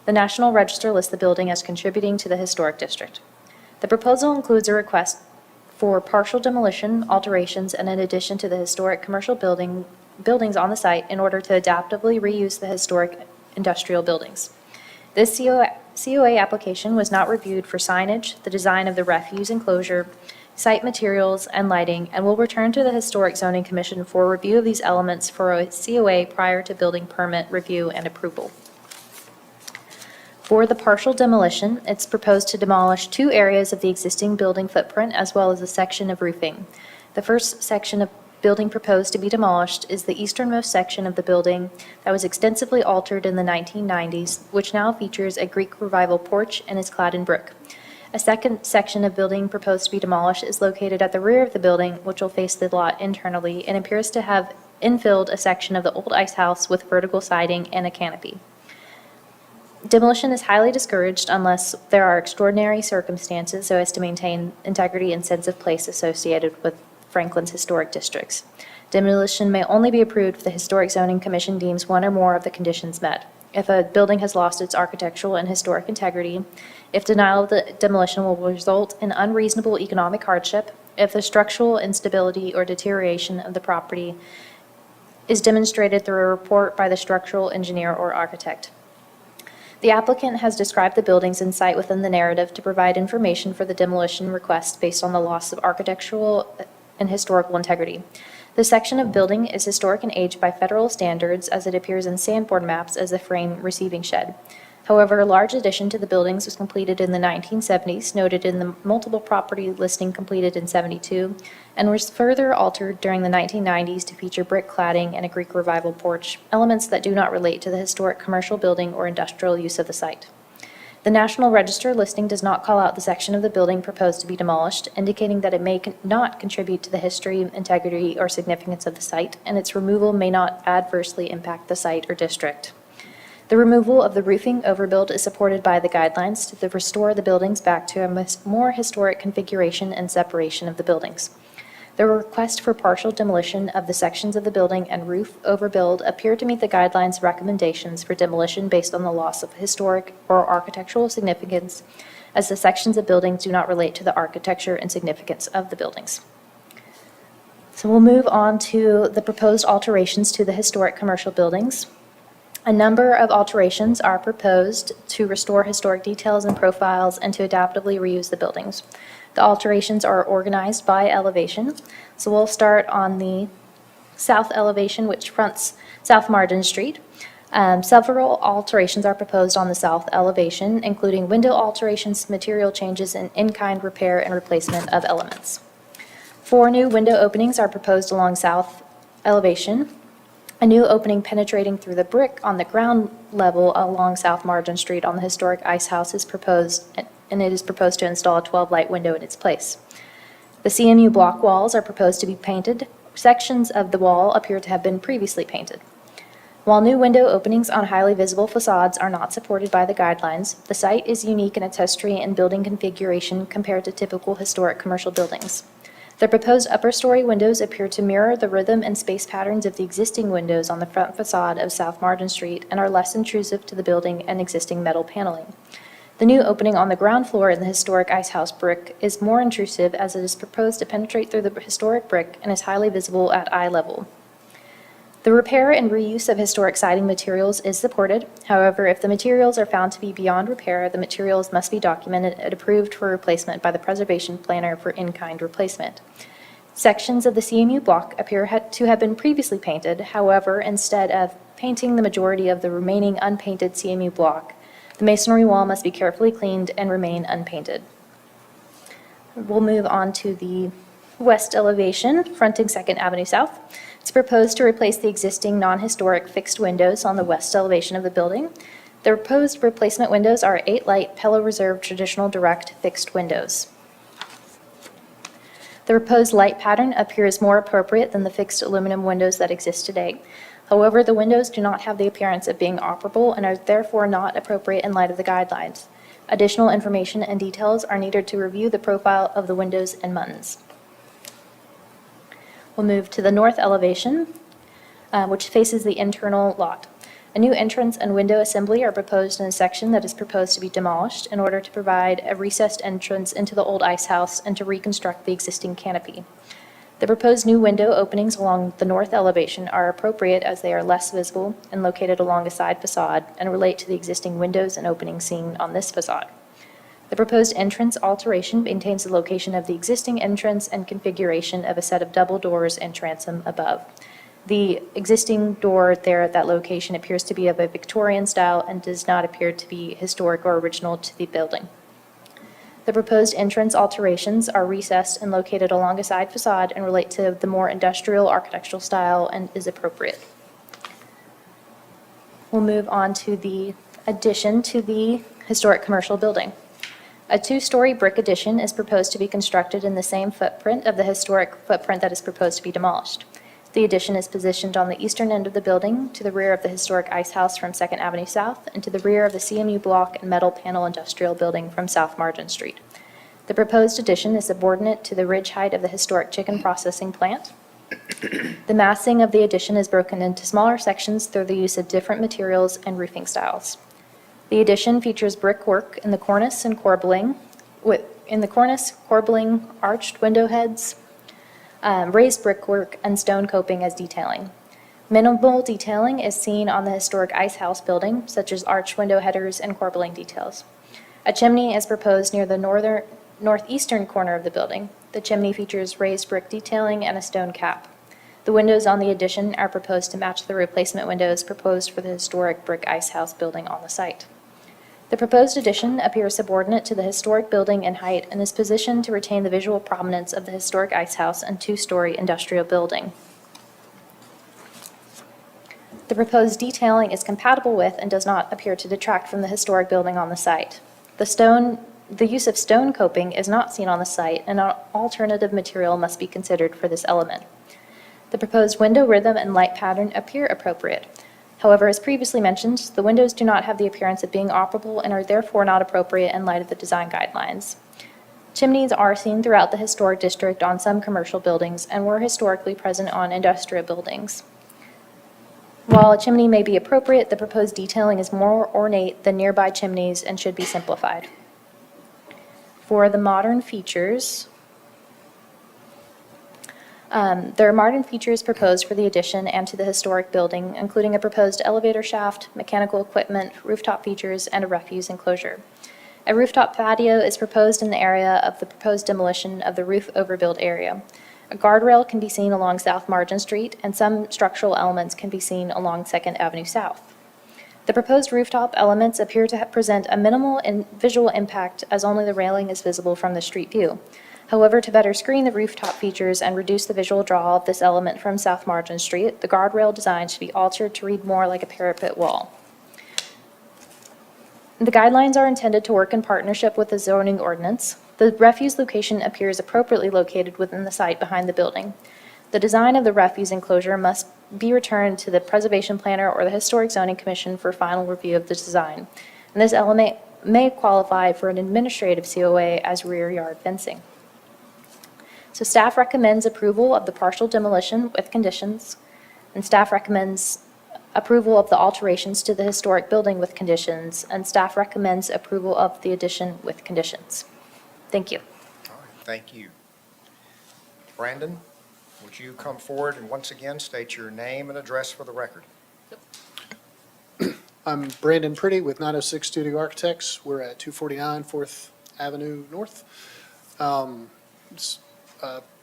The National Register lists the building as contributing to the historic district. The proposal includes a request for partial demolition, alterations, and an addition to the historic commercial buildings on the site in order to adaptively reuse the historic industrial buildings. This COA application was not reviewed for signage, the design of the refuse enclosure, site materials, and lighting, and will return to the Historic Zoning Commission for review of these elements for a COA prior to building permit review and approval. For the partial demolition, it's proposed to demolish 2 areas of the existing building footprint as well as a section of roofing. The first section of building proposed to be demolished is the easternmost section of the building that was extensively altered in the 1990s, which now features a Greek Revival porch and is clad in brick. A second section of building proposed to be demolished is located at the rear of the building, which will face the lot internally and appears to have infilled a section of the old ice house with vertical siding and a canopy. Demolition is highly discouraged unless there are extraordinary circumstances so as to maintain integrity and sense of place associated with Franklin's historic districts. Demolition may only be approved if the Historic Zoning Commission deems one or more of the conditions met. If a building has lost its architectural and historic integrity, if denial of the demolition will result in unreasonable economic hardship, if the structural instability or deterioration of the property is demonstrated through a report by the structural engineer or architect. The applicant has described the buildings in site within the narrative to provide information for the demolition request based on the loss of architectural and historical integrity. The section of building is historic in age by federal standards as it appears in Sanborn maps as the frame receiving shed. However, a large addition to the buildings was completed in the 1970s, noted in the multiple property listing completed in 72, and was further altered during the 1990s to feature brick cladding and a Greek Revival porch, elements that do not relate to the historic commercial building or industrial use of the site. The National Register listing does not call out the section of the building proposed to be demolished, indicating that it may not contribute to the history, integrity, or significance of the site, and its removal may not adversely impact the site or district. The removal of the roofing overbuild is supported by the guidelines to restore the buildings back to a more historic configuration and separation of the buildings. The request for partial demolition of the sections of the building and roof overbuild appear to meet the guidelines recommendations for demolition based on the loss of historic or architectural significance, as the sections of buildings do not relate to the architecture and significance of the buildings. So we'll move on to the proposed alterations to the historic commercial buildings. A number of alterations are proposed to restore historic details and profiles and to adaptively reuse the buildings. The alterations are organized by elevation. So we'll start on the south elevation, which fronts South Margin Street. Several alterations are proposed on the south elevation, including window alterations, material changes, and in-kind repair and replacement of elements. 4 new window openings are proposed along south elevation. A new opening penetrating through the brick on the ground level along South Margin Street on the historic ice house is proposed, and it is proposed to install a 12-light window in its place. The CMU block walls are proposed to be painted. Sections of the wall appear to have been previously painted. While new window openings on highly visible facades are not supported by the guidelines, the site is unique in its history and building configuration compared to typical historic commercial buildings. The proposed upper story windows appear to mirror the rhythm and space patterns of the existing windows on the front facade of South Margin Street and are less intrusive to the building and existing metal paneling. The new opening on the ground floor in the historic ice house brick is more intrusive as it is proposed to penetrate through the historic brick and is highly visible at eye level. The repair and reuse of historic siding materials is supported. However, if the materials are found to be beyond repair, the materials must be documented and approved for replacement by the preservation planner for in-kind replacement. Sections of the CMU block appear to have been previously painted. However, instead of painting the majority of the remaining unpainted CMU block, the masonry wall must be carefully cleaned and remain unpainted. We'll move on to the West elevation, fronting 2nd Avenue South. It's proposed to replace the existing non-historic fixed windows on the west elevation of the building. The proposed replacement windows are 8-light Pella Reserve traditional direct fixed windows. The proposed light pattern appears more appropriate than the fixed aluminum windows that exist today. However, the windows do not have the appearance of being operable and are therefore not appropriate in light of the guidelines. Additional information and details are needed to review the profile of the windows and muntins. We'll move to the north elevation, which faces the internal lot. A new entrance and window assembly are proposed in a section that is proposed to be demolished in order to provide a recessed entrance into the old ice house and to reconstruct the existing canopy. The proposed new window openings along the north elevation are appropriate as they are less visible and located along a side facade and relate to the existing windows and openings seen on this facade. The proposed entrance alteration maintains the location of the existing entrance and configuration of a set of double doors and transom above. The existing door there at that location appears to be of a Victorian style and does not appear to be historic or original to the building. The proposed entrance alterations are recessed and located along a side facade and relate to the more industrial architectural style and is appropriate. We'll move on to the addition to the historic commercial building. A 2-story brick addition is proposed to be constructed in the same footprint of the historic footprint that is proposed to be demolished. The addition is positioned on the eastern end of the building, to the rear of the historic ice house from 2nd Avenue South, and to the rear of the CMU block and metal panel industrial building from South Margin Street. The proposed addition is subordinate to the ridge height of the historic chicken processing plant. The massing of the addition is broken into smaller sections through the use of different materials and roofing styles. The addition features brickwork in the cornice and corbelling, arched window heads, raised brickwork, and stone coping as detailing. Minimal detailing is seen on the historic ice house building, such as arched window headers and corbelling details. A chimney is proposed near the northeastern corner of the building. The chimney features raised brick detailing and a stone cap. The windows on the addition are proposed to match the replacement windows proposed for the historic brick ice house building on the site. The proposed addition appears subordinate to the historic building in height and is positioned to retain the visual prominence of the historic ice house and 2-story industrial building. The proposed detailing is compatible with and does not appear to detract from the historic building on the site. The use of stone coping is not seen on the site, and an alternative material must be considered for this element. The proposed window rhythm and light pattern appear appropriate. However, as previously mentioned, the windows do not have the appearance of being operable and are therefore not appropriate in light of the design guidelines. Chimneys are seen throughout the historic district on some commercial buildings and were historically present on industrial buildings. While a chimney may be appropriate, the proposed detailing is more ornate than nearby chimneys and should be simplified. For the modern features, there are modern features proposed for the addition and to the historic building, including a proposed elevator shaft, mechanical equipment, rooftop features, and a refuse enclosure. A rooftop patio is proposed in the area of the proposed demolition of the roof overbuild area. A guardrail can be seen along South Margin Street, and some structural elements can be seen along 2nd Avenue South. The proposed rooftop elements appear to present a minimal visual impact as only the railing is visible from the street view. However, to better screen the rooftop features and reduce the visual draw of this element from South Margin Street, the guardrail design should be altered to read more like a parapet wall. The guidelines are intended to work in partnership with the zoning ordinance. The refuse location appears appropriately located within the site behind the building. The design of the refuse enclosure must be returned to the preservation planner or the Historic Zoning Commission for final review of the design. And this element may qualify for an administrative COA as rear yard fencing. So staff recommends approval of the partial demolition with conditions, and staff recommends approval of the alterations to the historic building with conditions, and staff recommends approval of the addition with conditions. Thank you. All right, thank you. Brandon, would you come forward and once again state your name and address for the record? I'm Brandon Pretty with 906 Studio Architects. We're at 249 4th Avenue North.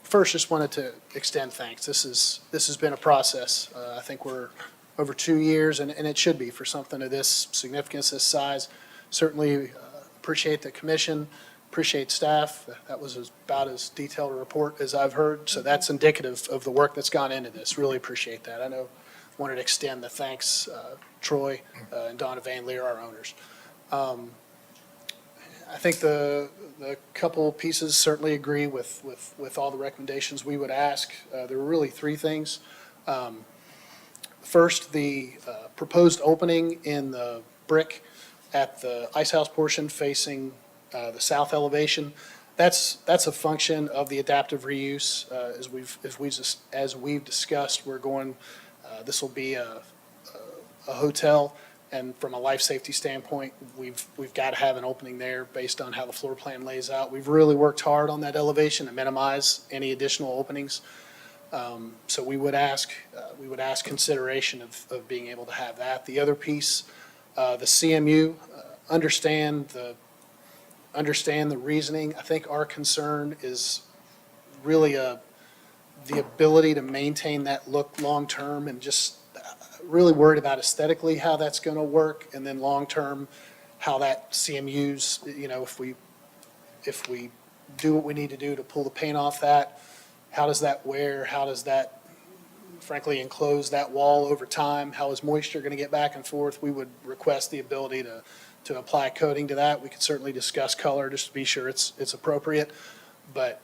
First, just wanted to extend thanks. This has been a process. I think we're over 2 years, and it should be for something of this significance, this size. Certainly appreciate the commission appreciate staff. That was about as detailed a report as I've heard, so that's indicative of the work that's gone into this. Really appreciate that. I know, wanted to extend the thanks, Troy and Donna Van Leer, our owners. I think the couple pieces certainly agree with all the recommendations we would ask. There were really three things. First, the proposed opening in the brick at the ice house portion facing the south elevation. That's a function of the adaptive reuse. As we've discussed, we're going, this will be a hotel. And from a life safety standpoint, we've got to have an opening there based on how the floor plan lays out. We've really worked hard on that elevation to minimize any additional openings. So we would ask consideration of being able to have that. The other piece, the CMU, understand the reasoning. I think our concern is really the ability to maintain that look long-term, and just really worried about aesthetically how that's going to work, and then long-term how that CMU's, if we do what we need to do to pull the paint off that, how does that wear? How does that, frankly, enclose that wall over time? How is moisture going to get back and forth? We would request the ability to apply coating to that. We could certainly discuss color just to be sure it's appropriate. But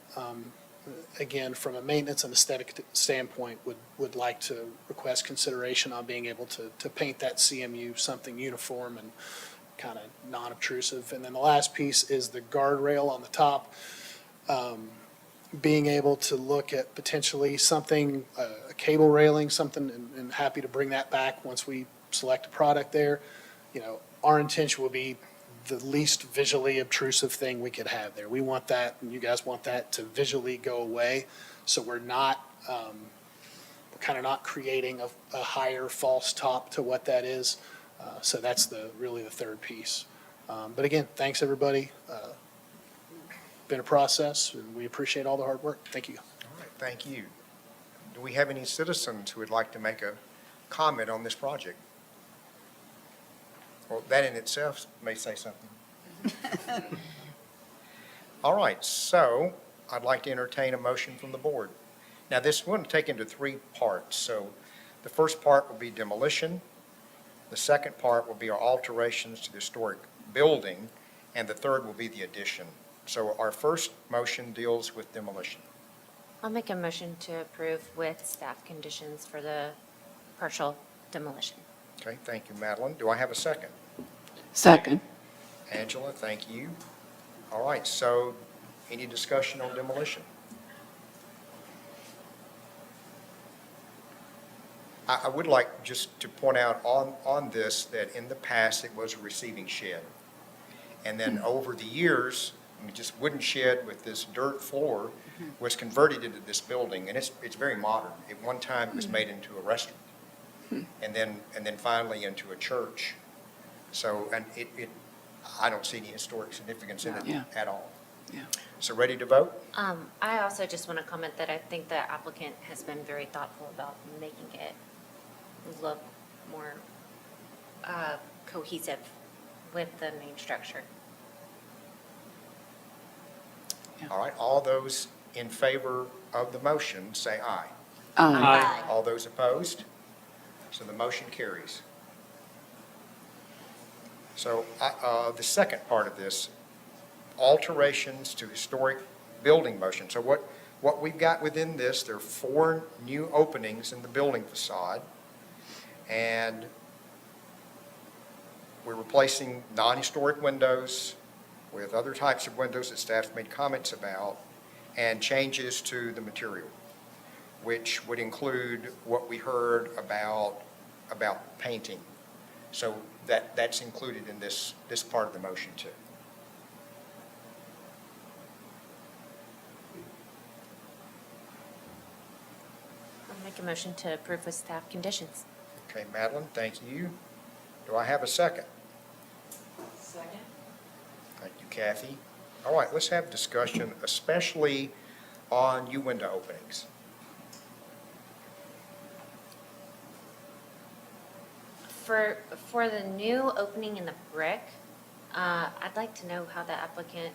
again, from a maintenance and aesthetic standpoint, would like to request consideration on being able to paint that CMU something uniform and kind of non-obtrusive. And then the last piece is the guardrail on the top. Being able to look at potentially something, a cable railing, something, and happy to bring that back once we select a product there. Our intention will be the least visually obtrusive thing we could have there. We want that, and you guys want that to visually go away, so we're not, we're kind of not creating a higher false top to what that is. So that's really the third piece. But again, thanks, everybody. Been a process, and we appreciate all the hard work. Thank you. All right, thank you. Do we have any citizens who would like to make a comment on this project? Well, that in itself may say something. All right, so I'd like to entertain a motion from the board. Now, this one will take into three parts. So the first part will be demolition. The second part will be our alterations to the historic building, and the third will be the addition. So our first motion deals with demolition. I'll make a motion to approve with staff conditions for the partial demolition. Okay, thank you, Madeline. Do I have a second? Second. Angela, thank you. All right, so any discussion on demolition? I would like just to point out on this that in the past it was a receiving shed. And then over the years, just wooden shed with this dirt floor was converted into this building, and it's very modern. At one time, it was made into a restaurant, and then finally into a church. So, and I don't see any historic significance in it at all. Yeah. So ready to vote? I also just want to comment that I think the applicant has been very thoughtful about making it look more cohesive with the main structure. All right, all those in favor of the motion, say aye. Aye. All those opposed? So the motion carries. So the second part of this, alterations to historic building motion. So what we've got within this, there are 4 new openings in the building facade, and we're replacing non-historic windows with other types of windows that staff's made comments about, and changes to the material, which would include what we heard about painting. So that's included in this part of the motion too. I'll make a motion to approve with staff conditions. Okay, Madeline, thank you. Do I have a second? Second. Thank you, Kathy. All right, let's have discussion, especially on new window openings. For the new opening in the brick, I'd like to know how the applicant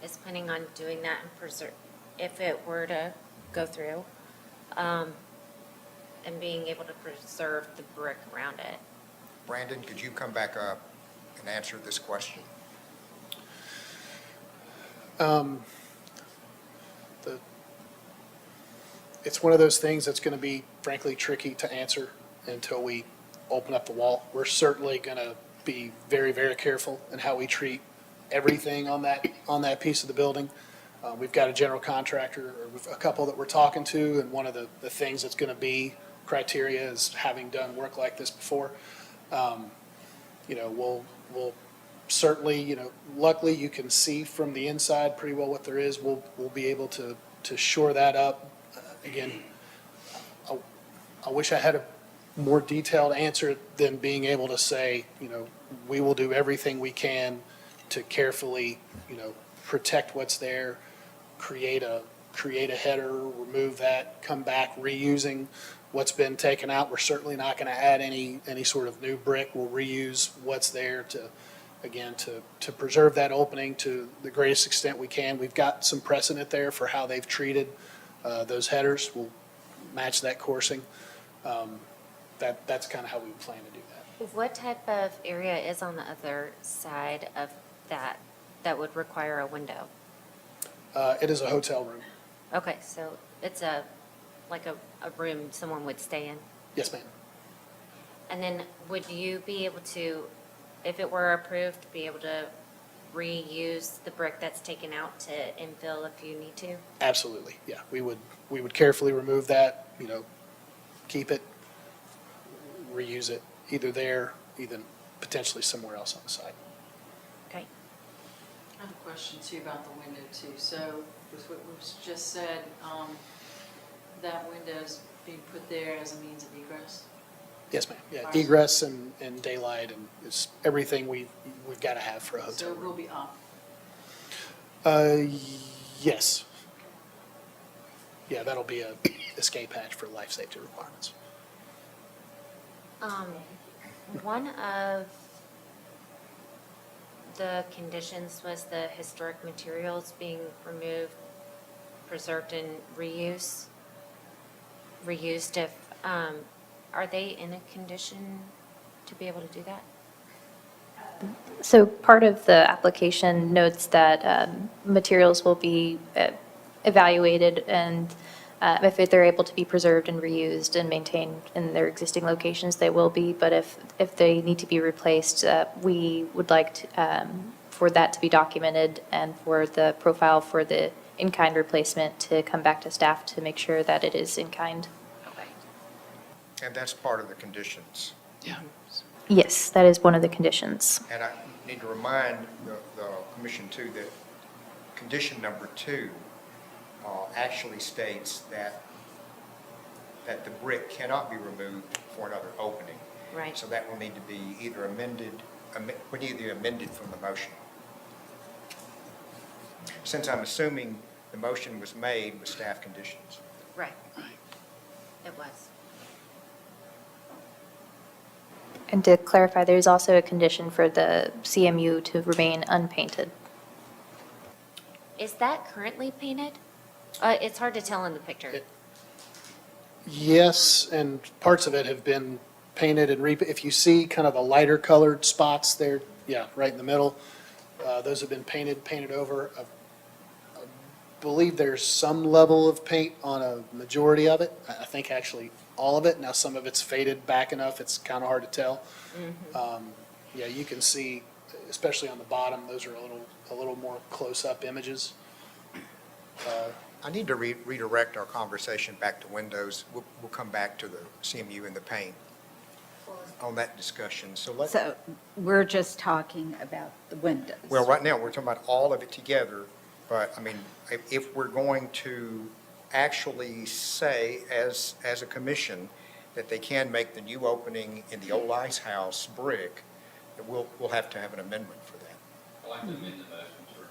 is planning on doing that and preserve, if it were to go through, and being able to preserve the brick around it? Brandon, could you come back up and answer this question? It's one of those things that's going to be frankly tricky to answer until we open up the wall. We're certainly going to be very, very careful in how we treat everything on that piece of the building. We've got a general contractor, or a couple that we're talking to, and one of the things that's going to be criteria is having done work like this before. You know, we'll certainly, you know, luckily you can see from the inside pretty well what there is. We'll be able to shore that up. Again, I wish I had a more detailed answer than being able to say, you know, we will do everything we can to carefully, you know, protect what's there, create a header, remove that, come back reusing what's been taken out. We're certainly not going to add any sort of new brick. We'll reuse what's there to, again, to preserve that opening to the greatest extent we can. We've got some precedent there for how they've treated those headers. We'll match that coursing. That's kind of how we plan to do that. What type of area is on the other side of that would require a window? It is a hotel room. Okay, so it's like a room someone would stay in? Yes, ma'am. And then would you be able to, if it were approved, be able to reuse the brick that's taken out to infill if you need to? Absolutely, yeah. We would carefully remove that, you know, keep it, reuse it, either there, even potentially somewhere else on the site. Okay. I have a question too about the window too. So with what was just said, that window's being put there as a means of egress? Yes, ma'am. Yeah, egress and daylight and it's everything we've got to have for a hotel So it room. will be up? Yes. Yeah, that'll be a escape hatch for life safety requirements. One of the conditions was the historic materials being removed, preserved, and reused if, are they in a condition to be able to do that? So part of the application notes that materials will be evaluated, and if they're able to be preserved and reused and maintained in their existing locations, they will be. But if they need to be replaced, we would like for that to be documented and for the profile for the in-kind replacement to come back to staff to make sure that it is in-kind. And that's part of the conditions. Yeah. Yes, that is one of the conditions. And I need to remind the commission too that condition number 2 actually states that the brick cannot be removed for another opening. Right. So that will need to be either amended from the motion. Since I'm assuming the motion was made with staff conditions. Right. It was. And to clarify, there's also a condition for the CMU to remain unpainted. Is that currently painted? It's hard to tell in the picture. Yes, and parts of it have been painted and if you see kind of the lighter colored spots there, yeah, right in the middle, those have been painted over. I believe there's some level of paint on a majority of it. I think actually all of it. Now, some of it's faded back enough, it's kind of hard to tell. Yeah, you can see, especially on the bottom, those are a little more close-up images. I need to redirect our conversation back to windows. We'll come back to the CMU and the paint on that discussion. So we're just talking about the windows. Well, right now, we're talking about all of it together, but, I mean, if we're going to actually say, as a commission, that they can make the new opening in the old ice house brick, that we'll have to have an amendment for that. I'd like to amend the motion to remove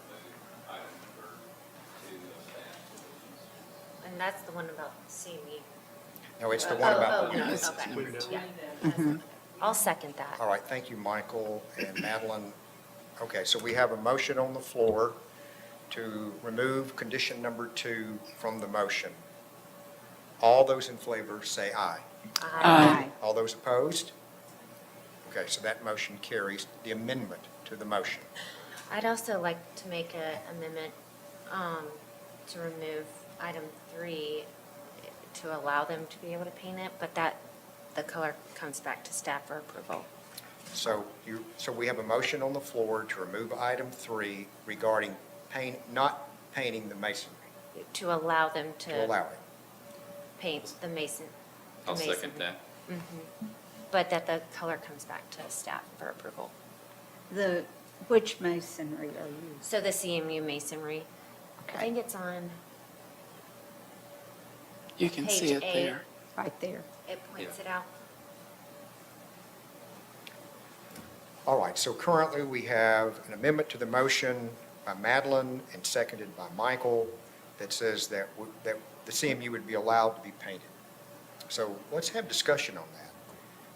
item number 2 of staff solutions. And that's the one about CMU. No, it's the one about the no, windows. okay. Yeah. I'll second that. All right, thank you, Michael and Madeline. Okay, so we have a motion on the floor to remove condition number 2 from the motion. All those in favor say aye. Aye. All those opposed? Okay, so that motion carries. The amendment to the motion. I'd also like to make an amendment to remove item 3 to allow them to be able to paint it, but that, the color comes back to staff for approval. So we have a motion on the floor to remove item 3 regarding not painting the masonry, To allow them to allow it. paint the mason. the I'll second masonry. that. But that the color comes back to staff for approval. Which masonry are you? So the CMU masonry, I think it's on You can see Page it 8. there. Right there. It points it out. All right, so currently we have an amendment to the motion by Madeline and seconded by Michael that says that the CMU would be allowed to be painted. So let's have discussion on that,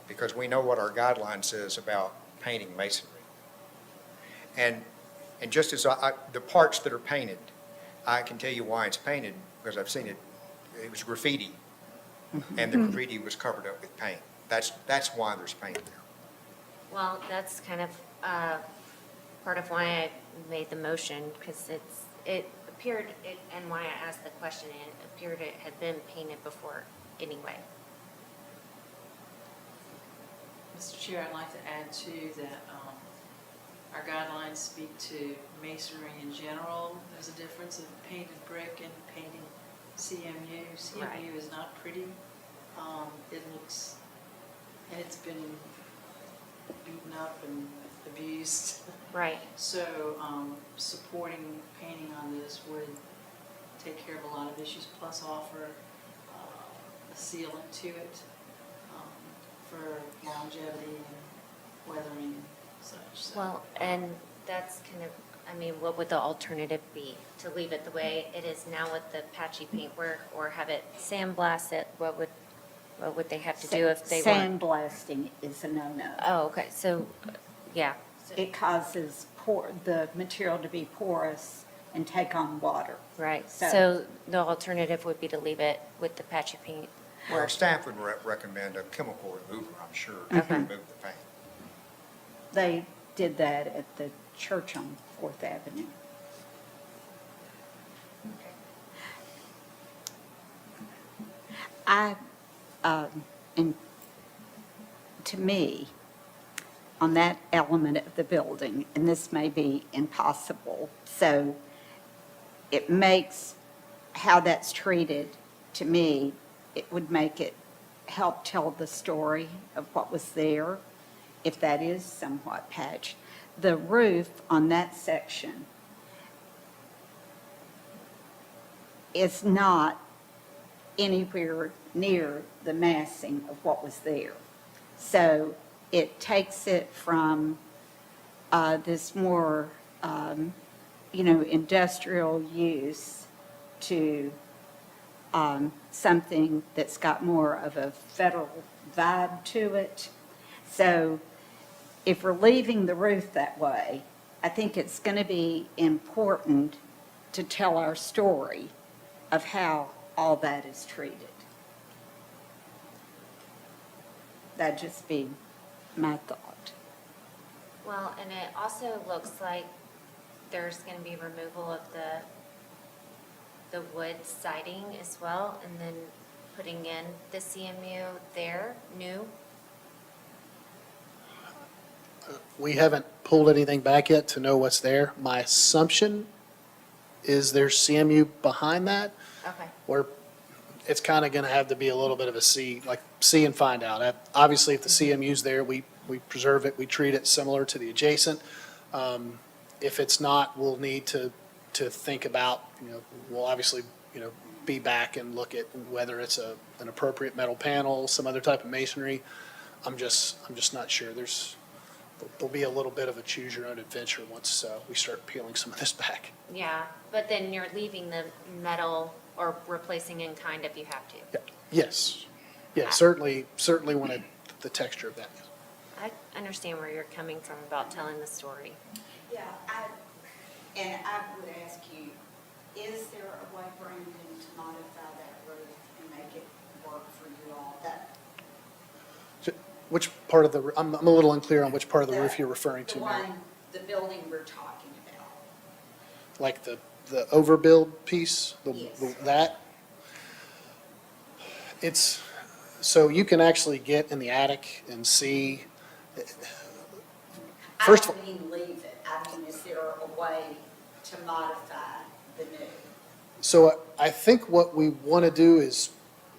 because we know what our guideline says about painting masonry. And just as the parts that are painted, I can tell you why it's painted, because I've seen it. It was graffiti, and the graffiti was covered up with paint. That's why there's paint there. Well, that's kind of part of why I made the motion, because it appeared, and why I asked the question, it appeared it had been painted before anyway. Mr. Chair, I'd like to add too that our guidelines speak to masonry in general. There's a difference of painted brick and painting CMU. CMU is not pretty. It looks, and it's been beaten up and abused. Right. So supporting painting on this would take care of a lot of issues, plus offer a sealant to it for longevity and weathering and such. So. Well, and that's kind of, I mean, what would the alternative be? To leave it the way it is now with the patchy paintwork, or have it sandblast it? What would they have to do if they weren't? Sandblasting is a no-no. Oh, okay, so, yeah. It causes the material to be porous and take on water. Right, so the alternative would be to leave it with the patchy paint. Well, staff would recommend a chemical remover, I'm sure, to Okay. remove the paint. They did that at the church on 4th Avenue. And to me, on that element of the building, and this may be impossible, so it makes how that's treated, to me, it would make it help tell the story of what was there, if that is somewhat patched. The roof on that section is not anywhere near the massing of what was there. So it takes it from this more, industrial use to something that's got more of a federal vibe to it. So if we're leaving the roof that way, I think it's going to be important to tell our story of how all that is treated. That'd just be my thought. Well, and it also looks like there's going to be removal of the wood siding as well, and then putting in the CMU there, new. We haven't pulled anything back yet to know what's there. My assumption is there's CMU behind that, Okay. where it's kind of going to have to be a little bit of a see and find out. Obviously, if the CMU's there, we preserve it, we treat it similar to the adjacent. If it's not, we'll need to think about, we'll obviously, be back and look at whether it's an appropriate metal panel, some other type of masonry. I'm just not sure. There'll be a little bit of a choose your own adventure once we start peeling some of this back. Yeah, but then you're leaving the metal or replacing in kind if you have to. Yeah. Yes. Yeah, certainly when the texture of that. I understand where you're coming from about telling the story. Yeah, And I would ask you, is there a way, Brandon, to modify that roof and make it work for you all? Which part of the, I'm a little unclear on which part of the roof you're referring to, The Mary. one, the building we're talking about. Like the overbuild piece, Yes. that? It's, so you can actually get in the attic and see. First of all, I don't mean leave it. I mean, is there a way to modify the new? so I think what we want to do is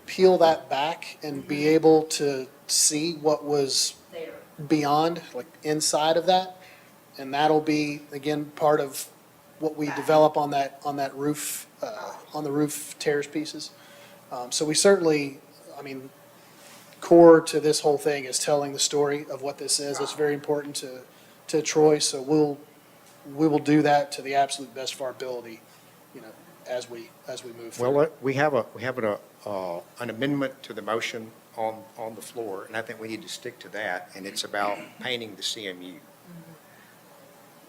peel that back and be able to see what was There. beyond, like inside of that. And that'll be, again, part of what we develop on that roof, on the roof terrace pieces. So we certainly, I mean, core to this whole thing is telling the story of what this is. It's very important to Troy, so we will do that to the absolute best of our ability, you know, as we move through. Well, we have an amendment to the motion on the floor, and I think we need to stick to that, and it's about painting the CMU.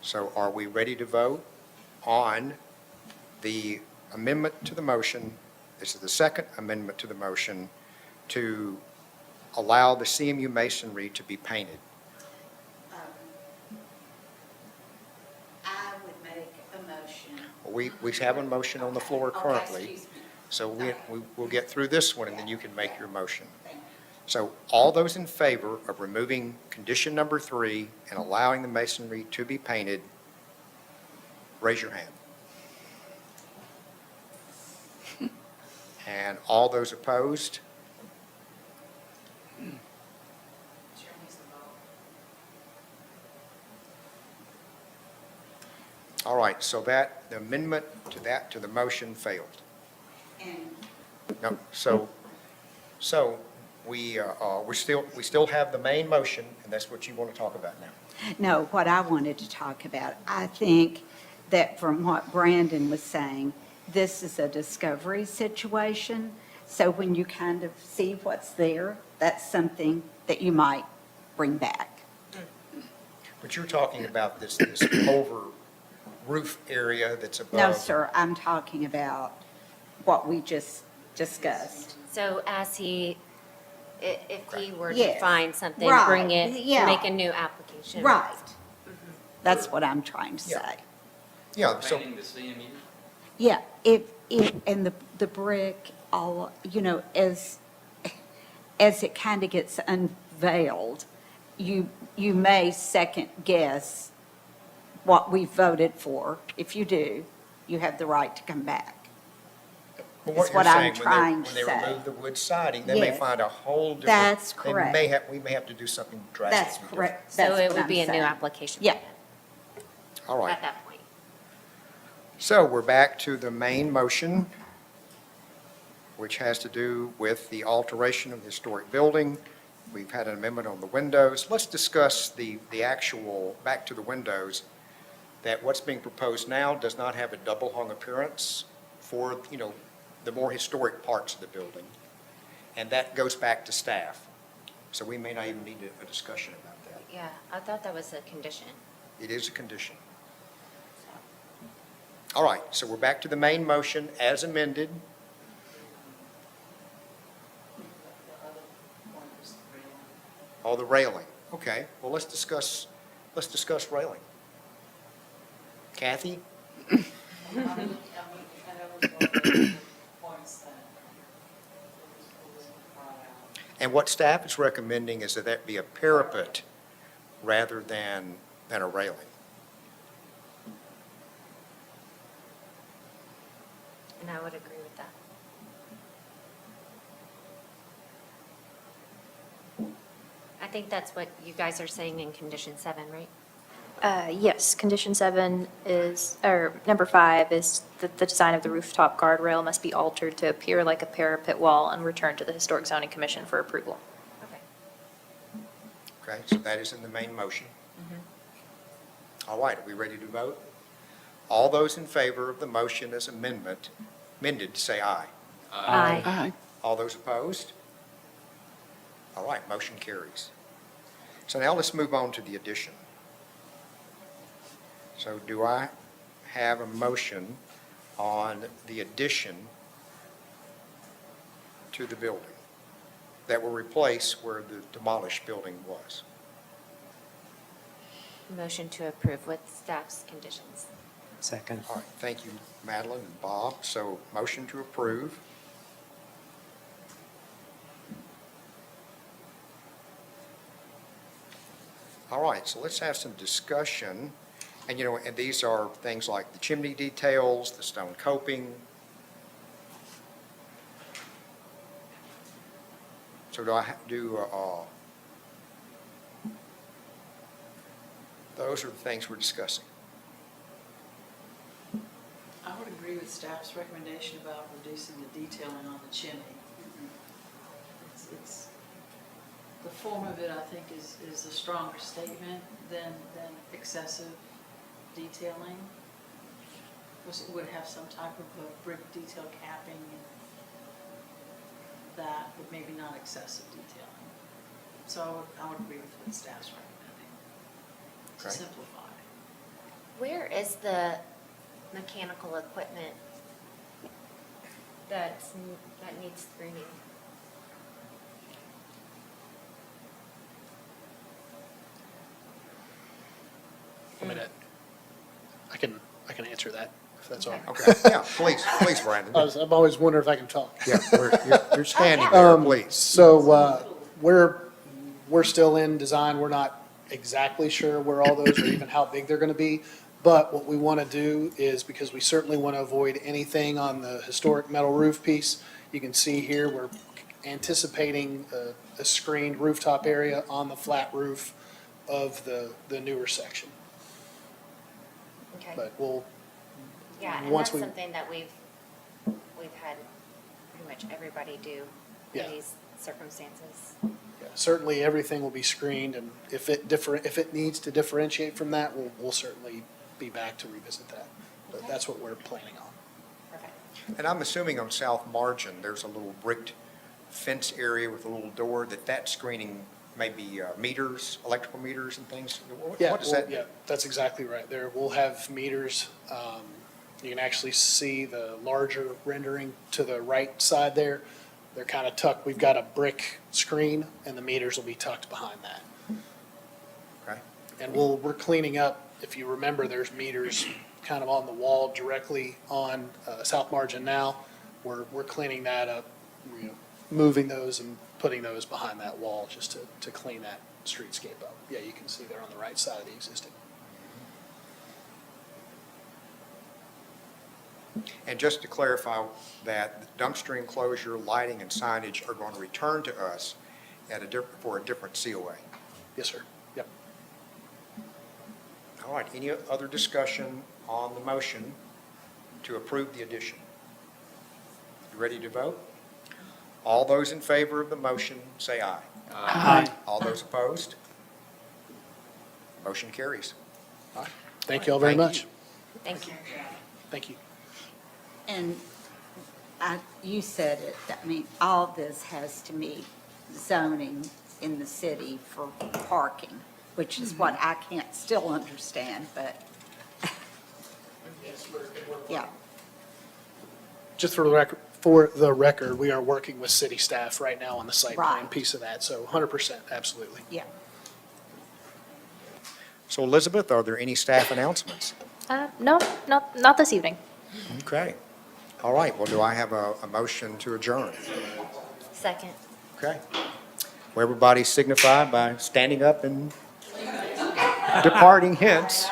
So are we ready to vote on the amendment to the motion? This is the second amendment to the motion to allow the CMU masonry to be painted. I would make a motion. We have a motion on the floor Okay, currently. excuse me. So we'll get through this one, and then you can make your motion. So all those in favor of removing condition number 3 and allowing the masonry to be painted, raise your hand. And all those opposed? All right, so that, the amendment to the motion failed. And No, so we still have the main motion, and that's what you want to talk about now. no, what I wanted to talk about, I think that from what Brandon was saying, this is a discovery situation. So when you kind of see what's there, that's something that you might bring back. But you're talking about this over roof area that's above. No, sir, I'm talking about what we just discussed. So as he, if he were to Yes. find something, Right. bring it, Yeah. make a new application. Right. That's what I'm trying to say. Yeah, so, Painting the CMU? Yeah, and the brick, all, you know, as it kind of gets unveiled, you may second guess what we voted for. If you do, you have the right to come back. but That's what what you're I'm saying, trying when to they say. remove the wood siding, they may Yes. find a whole different. That's correct. We may have to do something drastically That's different. correct. So That's it what would I'm be a new saying. application. Yeah. All right. At that point. So we're back to the main motion, which has to do with the alteration of the historic building. We've had an amendment on the windows. Let's discuss the actual, back to the windows, that what's being proposed now does not have a double-hung appearance for, you know, the more historic parts of the building. And that goes back to staff. So we may not even need a discussion about that. Yeah, I thought that was a condition. It is a condition. All right, so we're back to the main motion as amended. Oh, the railing. Okay, well, let's discuss railing. Kathy? And what staff is recommending is that that be a parapet rather than a railing. And I would agree with that. I think that's what you guys are saying in condition 7, right? Yes, condition 7 is, or number 5 is that the design of the rooftop guardrail must be altered to appear like a parapet wall and returned to the Historic Zoning Commission for approval. Okay. Okay, so that is in the main motion. All right, are we ready to vote? All those in favor of the motion as amended, say aye. Aye. All those opposed? All right, motion carries. So now let's move on to the addition. So do I have a motion on the addition to the building that will replace where the demolished building was. Motion to approve with staff's conditions. Second. All right, thank you, Madeline and Bob. So motion to approve. All right, so let's have some discussion. And, you know, and these are things like the chimney details, the stone coping. So those are the things we're discussing. I would agree with staff's recommendation about reducing the detailing on the chimney. It's, the form of it, I think, is a stronger statement than excessive detailing. It would have some type of a brick detail capping that, but maybe not excessive detailing. So I would agree with what staff's recommending to Okay. simplify. Where is the mechanical equipment that needs screening? I can answer that, if that's all right. Okay, yeah, please, Brandon. I've always wondered if I can talk. Yeah, you're standing there, please. So we're still in design. We're not exactly sure where all those or even how big they're going to be. But what we want to do is, because we certainly want to avoid anything on the historic metal roof piece, you can see here, we're anticipating a screened rooftop area on the flat roof of the newer section. Okay. But we'll, Yeah, and once that's we- something that we've had pretty much everybody do Yeah. in these circumstances. yeah, certainly everything will be screened, and if it needs to differentiate from that, we'll certainly be back to revisit that. But Okay. that's what we're planning on. Perfect. And I'm assuming on South Margin, there's a little bricked fence area with a little door, that screening may be meters, electrical meters and things? What is that? Yeah, that's exactly right. There, we'll have meters. You can actually see the larger rendering to the right side there. They're kind of tucked. We've got a brick screen, and the meters will be tucked behind that. Okay. And we're cleaning up, if you remember, there's meters kind of on the wall directly on South Margin now. We're cleaning that up, moving those and putting those behind that wall just to clean that streetscape up. Yeah, you can see there on the right side of the existing. And just to clarify that the dumpster enclosure, lighting, and signage are going to return to us for a different COA. Yes, sir. Yep. All right, any other discussion on the motion to approve the addition? You ready to vote? All those in favor of the motion, say aye. Aye. All those opposed? Motion carries. Thank you all very Thank much. you. Thank you. Thank you. And you said it, I mean, all this has to meet zoning in the city for parking, which is what I can't still understand, but, yeah. Just for the record, we are working with city staff right now on the site plan Right. piece of that, so 100%, absolutely. Yeah. So Elizabeth, are there any staff announcements? No, not this evening. Okay. All right, well, do I have a motion to adjourn? Second. Okay. Will everybody signify by standing up and departing hence?